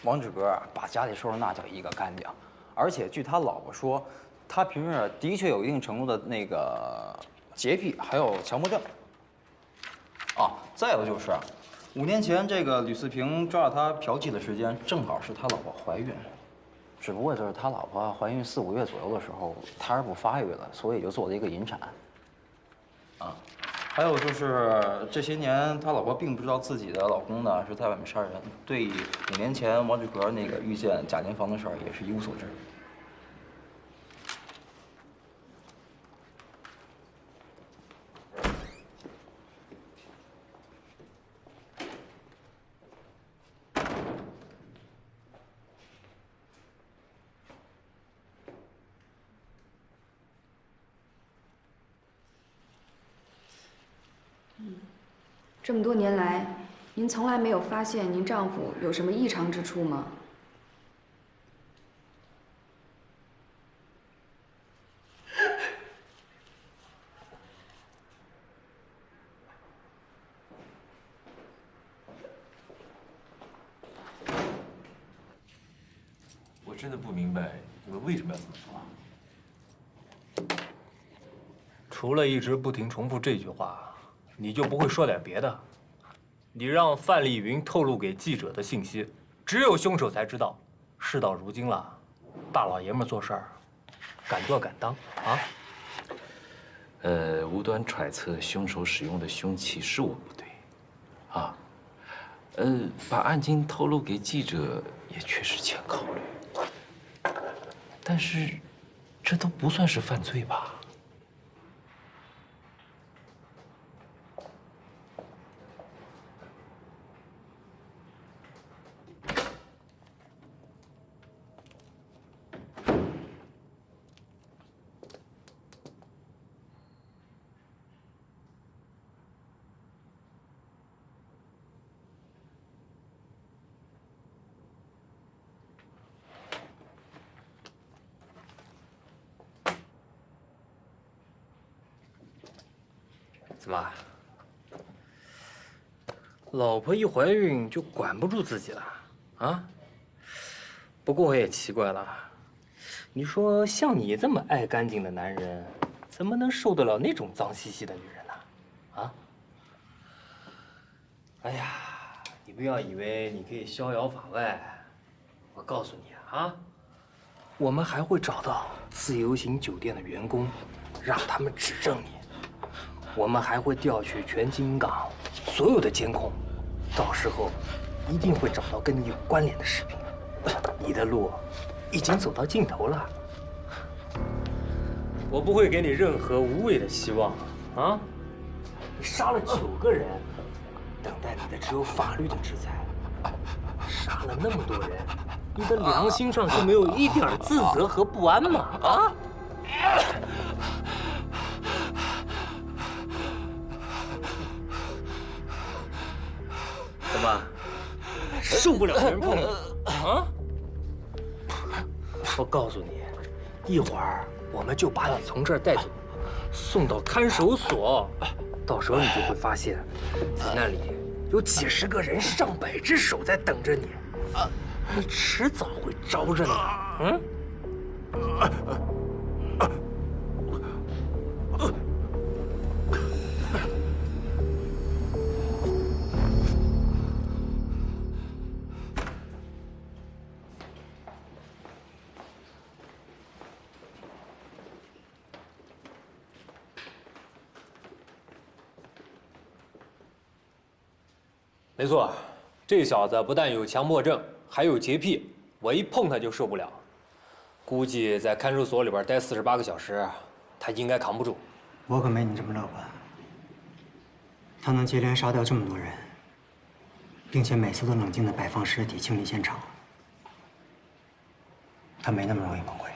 王志格把家里收拾那叫一个干净，而且据他老婆说，他平时的确有一定程度的那个洁癖，还有强迫症。啊，再有就是，5年前这个吕四平抓到他嫖妓的时间，正好是他老婆怀孕，只不过就是他老婆怀孕4、5月左右的时候，胎儿不发育了，所以就做了一个引产。啊。 还有就是这些年，他老婆并不知道自己的老公呢是在外面杀人，对5年前王志格那个遇见贾金房的事儿也是一无所知。这么多年来，您从来没有发现您丈夫有什么异常之处吗？我真的不明白你们为什么要这么做。除了一直不停重复这句话。 你就不会说点别的？你让范丽云透露给记者的信息，只有凶手才知道。事到如今了，大老爷们做事儿，敢做敢当啊！无端揣测凶手使用的凶器是我不对，啊，把案情透露给记者也确实欠考虑，但是这都不算是犯罪吧？ 怎么，老婆一怀孕就管不住自己了啊？不过我也奇怪了，你说像你这么爱干净的男人，怎么能受得了那种脏兮兮的女人呢？啊？哎呀，你不要以为你可以逍遥法外，我告诉你啊，我们还会找到自由行酒店的员工，让他们指证你。 我们还会调取全金港所有的监控，到时候一定会找到跟你有关联的视频。你的路已经走到尽头了，我不会给你任何无谓的希望啊！你杀了9个人，等待你的只有法律的制裁。杀了那么多人，你的良心上就没有一点自责和不安吗？啊！ 怎么受不了别人碰你啊？我告诉你，一会儿我们就把你从这儿带走，送到看守所。到时候你就会发现，在那里有几10个人、上百只手在等着你，你迟早会招认的。嗯。 没错，这小子不但有强迫症，还有洁癖，我一碰他就受不了。估计在看守所里边待48个小时，他应该扛不住。我可没你这么乐观。他能接连杀掉这么多人，并且每次都冷静地摆放尸体、清理现场，他没那么容易崩溃。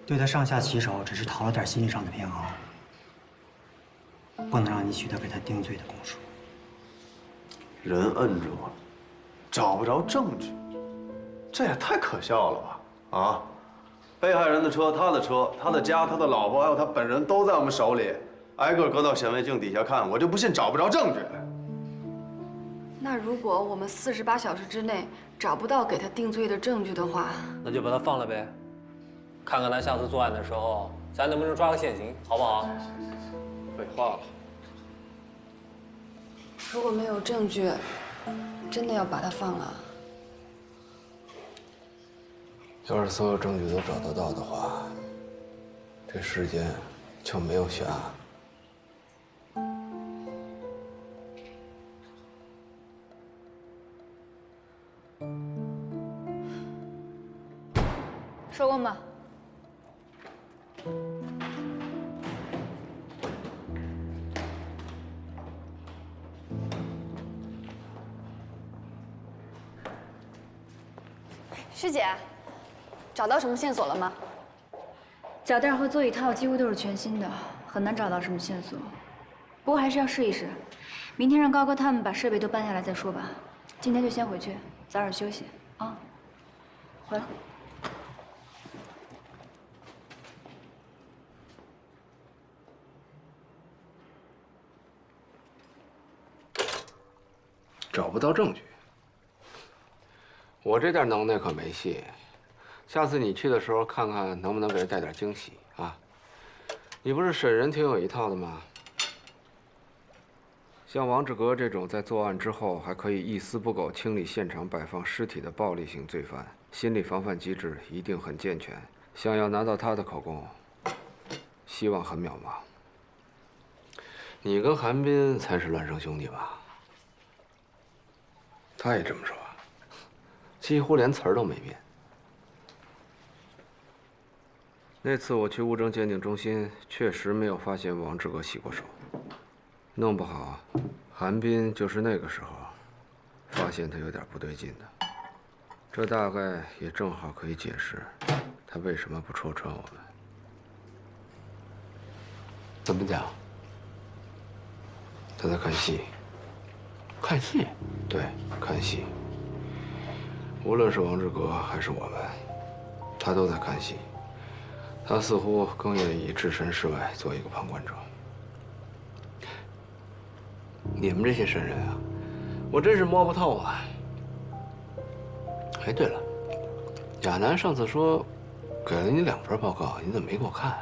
对他上下其手，只是讨了点心理上的平衡，不能让你取得给他定罪的供述。 人摁住了，找不着证据，这也太可笑了吧！啊，被害人的车、他的车、他的家、他的老婆，还有他本人都在我们手里，挨个搁到显微镜底下看，我就不信找不着证据。那如果我们48小时之内找不到给他定罪的证据的话，那就把他放了呗，看看他下次作案的时候，咱能不能抓个现行，好不好？废话了。如果没有证据，真的要把他放了？要是所有证据都找得到的话，这世间就没有悬案。收工吧。师姐，找到什么线索了吗？脚垫和座椅套几乎都是全新的，很难找到什么线索。不过还是要试一试。明天让高哥他们把设备都搬下来再说吧。今天就先回去，早点休息啊。回了。找不到证据，我这点能耐可没戏。下次你去的时候，看看能不能给人带点惊喜啊！你不是审人挺有一套的吗？像王志革这种在作案之后还可以一丝不苟清理现场、摆放尸体的暴力型罪犯，心理防范机制一定很健全。想要拿到他的口供，希望很渺茫。你跟韩冰才是孪生兄弟吧？他也这么说，几乎连词儿都没变。那次我去物证鉴定中心，确实没有发现王志革洗过手，弄不好，韩冰就是那个时候发现他有点不对劲的。这大概也正好可以解释他为什么不戳穿我们。怎么讲？他在看戏。看戏？对，看戏。无论是王志革还是我们，他都在看戏。他似乎更愿意置身事外，做一个旁观者。你们这些神人啊，我真是摸不透啊。哎，对了，亚楠上次说给了你2份报告，你怎么没给我看？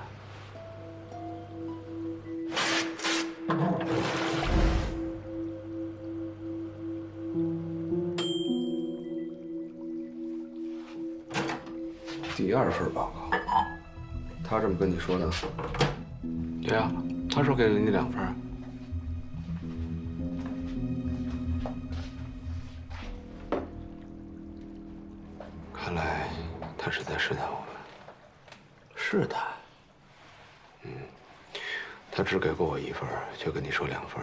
第2份报告，他这么跟你说的？对啊，他说给了你2份。看来他是在试探我们。试探？他只给过我1份，却跟你说2份，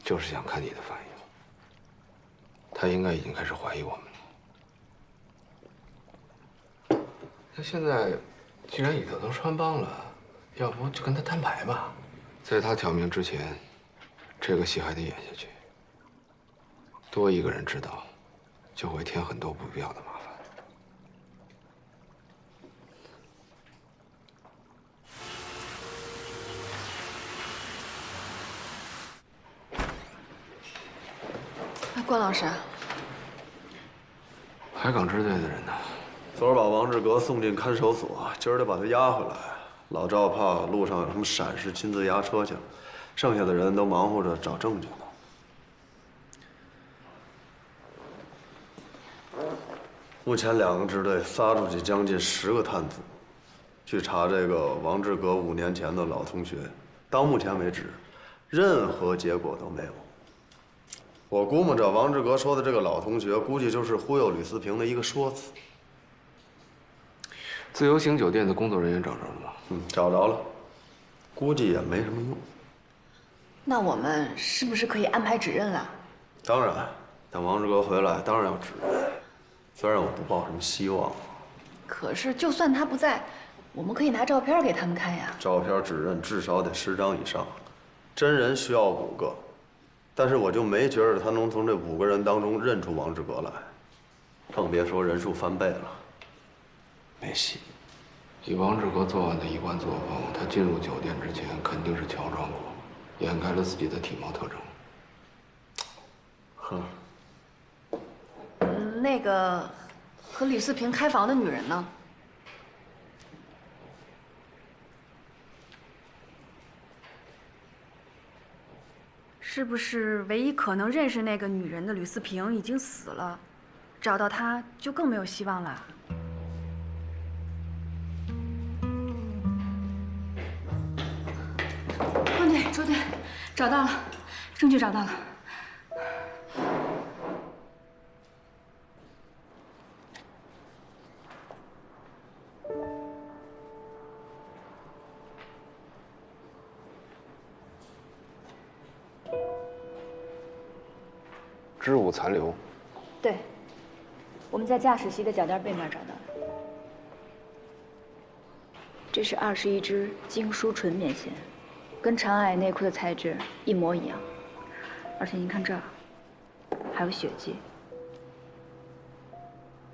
就是想看你的反应。他应该已经开始怀疑我们了。那现在既然已经都穿帮了，要不就跟他摊牌吧？在他挑明之前，这个戏还得演下去。多一个人知道，就会添很多不必要的麻烦。关老师，海港支队的人呢？昨儿把王志革送进看守所，今儿得把他押回来。老赵怕路上有什么闪失，亲自押车去了。剩下的人都忙活着找证据呢。目前2个支队撒出去将近10个探子，去查这个王志革5年前的老同学。到目前为止，任何结果都没有。我估摸着王志革说的这个老同学，估计就是忽悠吕思平的一个说辞。自由行酒店的工作人员找着了吗？找着了，估计也没什么用。那我们是不是可以安排指认了？当然，等王志革回来，当然要指认。虽然我不抱什么希望，可是就算他不在，我们可以拿照片给他们看呀。照片指认至少得10张以上，真人需要5个，但是我就没觉得他能从这5个人当中认出王志革来，更别说人数翻倍了。没戏。以王志革作案的一贯作风，他进入酒店之前肯定是乔装过，掩盖了自己的体貌特征。那个和吕四平开房的女人呢？是不是唯一可能认识那个女人的吕四平已经死了？找到她就更没有希望了。官队、周队，找到了，证据找到了。织物残留。对，我们在驾驶席的脚垫背面找到的。这是21支精梳纯棉线，跟长矮内裤的材质一模一样。而且您看这儿，还有血迹。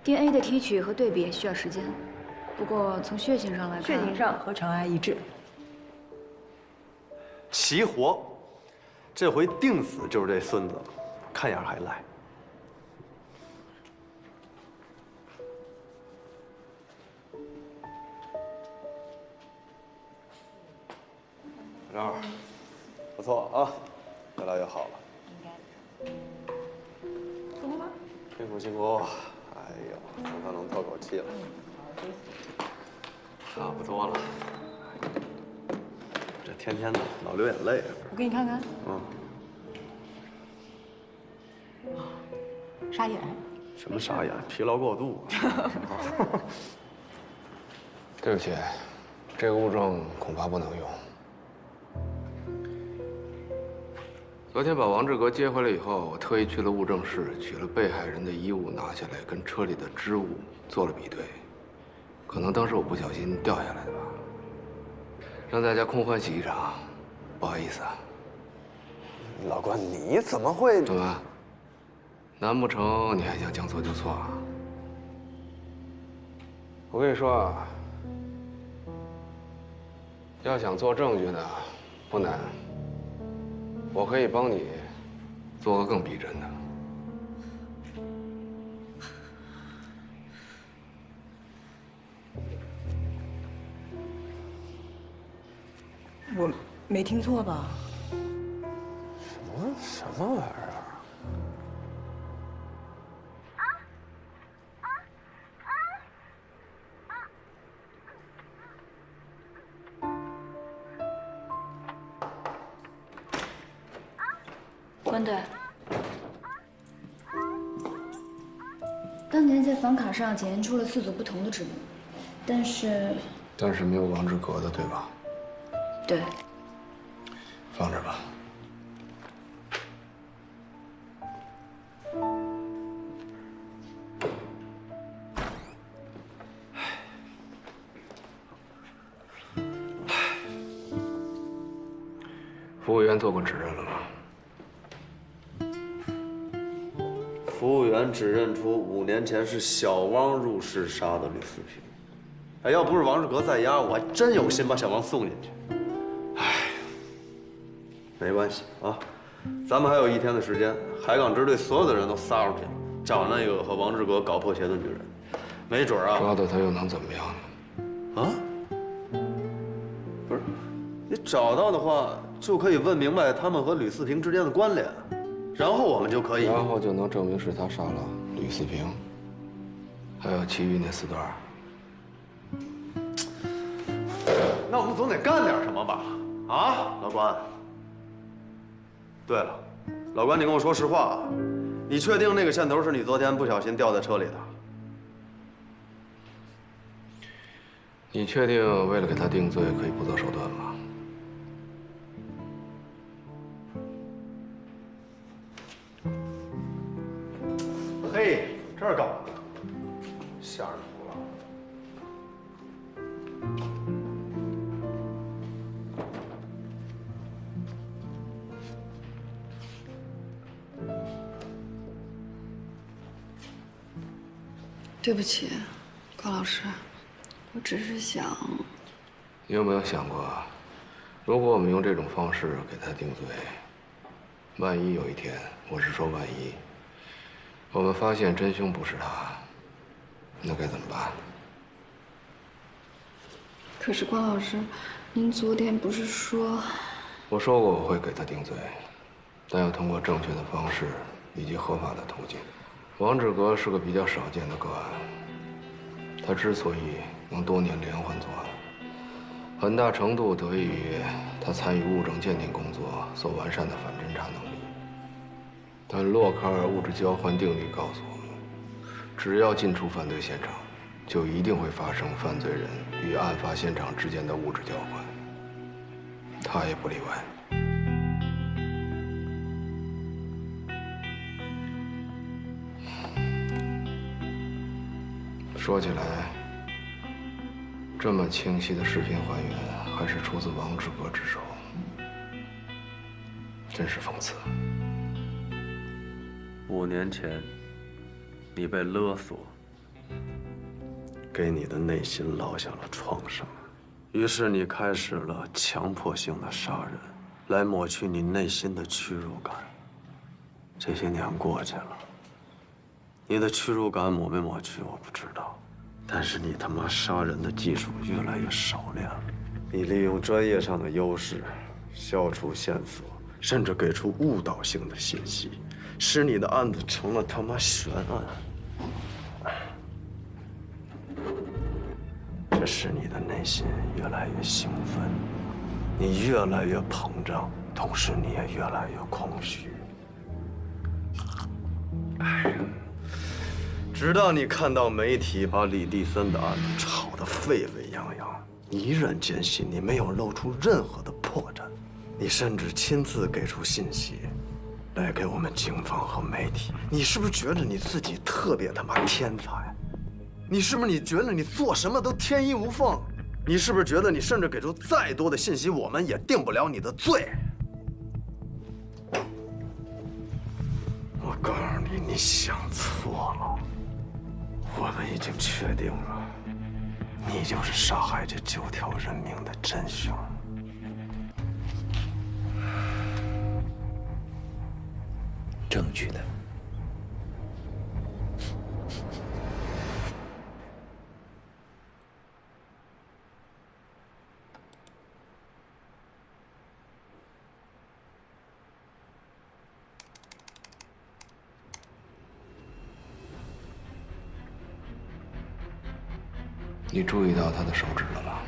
DNA 的提取和对比需要时间，不过从血型上来看，血型上和长矮一致。齐活，这回定死就是这孙子了。 看样还赖。小赵，不错啊，越来越好了。怎么了？辛苦辛苦！哎呦，总算能透口气了。差不多了。这天天的老流眼泪。我给你看看。嗯。 傻眼？什么傻眼？疲劳过度。对不起，这个物证恐怕不能用。昨天把王志革接回来以后，我特意去了物证室，取了被害人的衣物拿下来，跟车里的织物做了比对。可能当时我不小心掉下来的吧，让大家空欢喜一场，不好意思啊。老关，你怎么会？怎么？ 难不成你还想将错就错啊？我跟你说啊，要想做证据呢，不难。我可以帮你做个更逼真的。我没听错吧？什么玩意儿？ 关队，当年在房卡上检验出了4组不同的指纹，但是没有王志革的，对吧？对，放这吧。服务员做过指认了吗？ 服务员指认出5年前是小汪入室杀的吕四平。哎，要不是王志革在押，我还真有心把小汪送进去。哎，没关系啊，咱们还有1天的时间，海港支队所有的人都撒出去了，找那个和王志革搞破鞋的女人，没准啊，抓到她又能怎么样呢？啊？不是，你找到的话，就可以问明白他们和吕四平之间的关联。 然后我们就可以，然后就能证明是他杀了吕四平，还有其余那4段。那我们总得干点什么吧？啊，老关。对了，老关，你跟我说实话啊，你确定那个线头是你昨天不小心掉在车里的？你确定为了给他定罪可以不择手段吗？ 嘿，这儿搞的，吓人服了。对不起，高老师，我只是想……你有没有想过，如果我们用这种方式给他定罪，万一有一天，我是说万一，我们发现真凶不是他，那该怎么办？可是关老师，您昨天不是说……我说过我会给他定罪，但要通过正确的方式以及合法的途径。王志革是个比较少见的个案，他之所以能多年连环作案，很大程度得益于他参与物证鉴定工作所完善的反侦查能力。但洛卡尔物质交换定律告诉我们，只要进出犯罪现场，就一定会发生犯罪人与案发现场之间的物质交换，他也不例外。说起来，这么清晰的视频还原，还是出自王志革之手，真是讽刺。5年前，你被勒索，给你的内心烙下了创伤，于是你开始了强迫性的杀人，来抹去你内心的屈辱感。这些年过去了，你的屈辱感抹没抹去我不知道，但是你他妈杀人的技术越来越熟练了。你利用专业上的优势，消除线索，甚至给出误导性的信息，使你的案子成了他妈悬案。这使你的内心越来越兴奋，你越来越膨胀，同时你也越来越空虚。直到你看到媒体把李地森的案子炒得沸沸扬扬，你依然坚信你没有露出任何的破绽，你甚至亲自给出信息，来给我们警方和媒体。你是不是觉得你自己特别他妈天才？你是不是觉得你做什么都天衣无缝？你是不是觉得你甚至给出再多的信息，我们也定不了你的罪？我告诉你，你想错了。我们已经确定了，你就是杀害这9条人命的真凶。证据呢？你注意到他的手指了吗？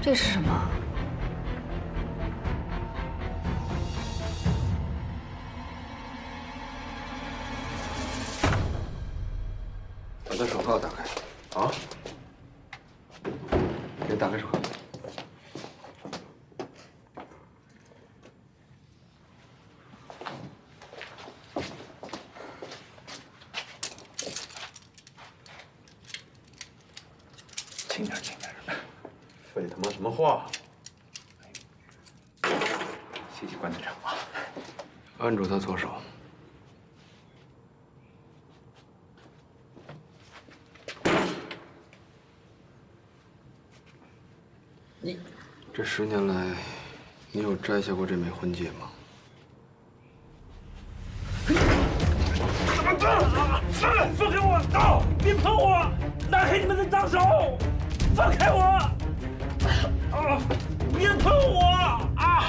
这是什么？把他手铐打开。啊？给打开手铐。轻点，轻点。废他妈什么话！谢谢关队长啊。按住他左手。你这10年来，你有摘下过这枚婚戒吗？放开我！刀！别碰我！拿开你们的脏手！放开我！啊！别碰我！啊！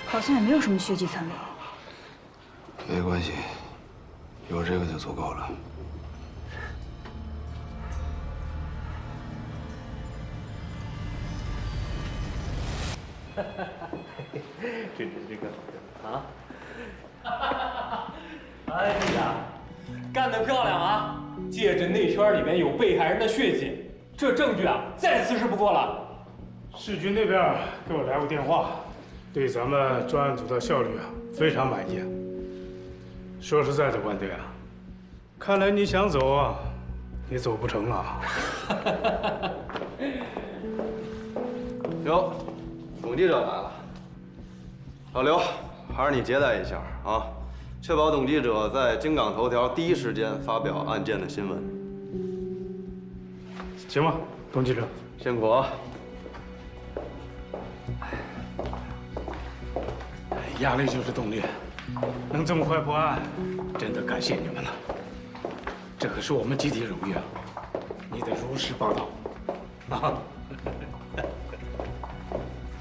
好像也没有什么血迹残留。没关系，有这个就足够了。这个啊！哎呀，干得漂亮啊！戒指内圈里面有被害人的血迹，这证据啊，再次是不过了。市局那边给我来过电话，对咱们专案组的效率非常满意。说实在的，关队啊，看来你想走啊，也走不成啊。哟，总记者来了。老刘，还是你接待一下啊。确保董记者在京港头条第一时间发表案件的新闻。行吧，董记者，辛苦啊！压力就是动力，能这么快破案，真的感谢你们了。这可是我们集体荣誉啊！你得如实报道啊！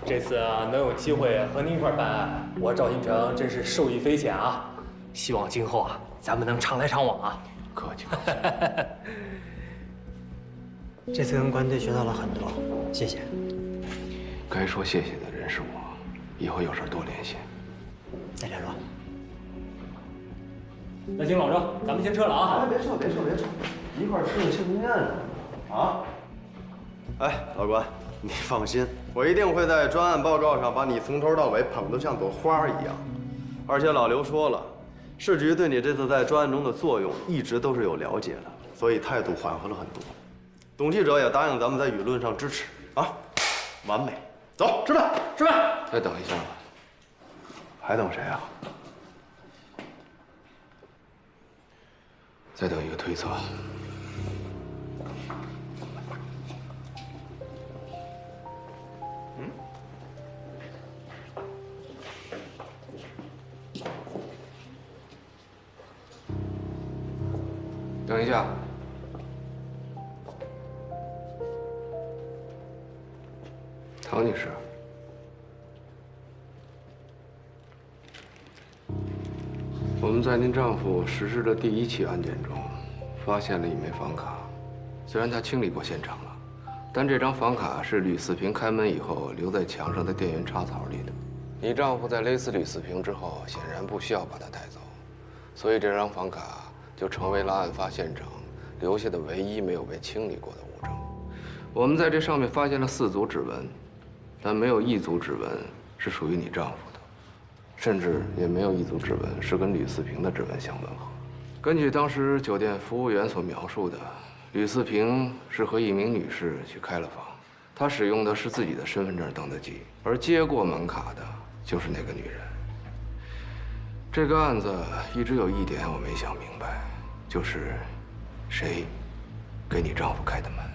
这次啊，能有机会和您一块办案，我赵新成真是受益匪浅啊！希望今后啊，咱们能常来常往啊！客气。这次跟官队学到了很多，谢谢。该说谢谢的人是我，以后有事多联系。再联络。那行，老郑，咱们先撤了啊！哎，别撤，一块吃个庆功宴什么的啊！哎，老关，你放心，我一定会在专案报告上把你从头到尾捧得像朵花一样。而且老刘说了，市局对你这次在专案中的作用一直都是有了解的，所以态度缓和了很多。董记者也答应咱们在舆论上支持啊，完美。走，吃饭，吃饭。再等一下吧。还等谁啊？再等一个推测。等一下。唐女士，我们在您丈夫实施的第1起案件中，发现了一枚房卡。虽然他清理过现场了，但这张房卡是吕四平开门以后留在墙上的电源插槽里的。你丈夫在勒死吕四平之后，显然不需要把它带走，所以这张房卡就成为了案发现场留下的唯一没有被清理过的物证。我们在这上面发现了4组指纹，但没有1组指纹是属于你丈夫的，甚至也没有1组指纹是跟吕四平的指纹相吻合。根据当时酒店服务员所描述的，吕四平是和一名女士去开了房，他使用的是自己的身份证登的记，而接过门卡的就是那个女人。这个案子一直有一点我没想明白，就是谁给你丈夫开的门？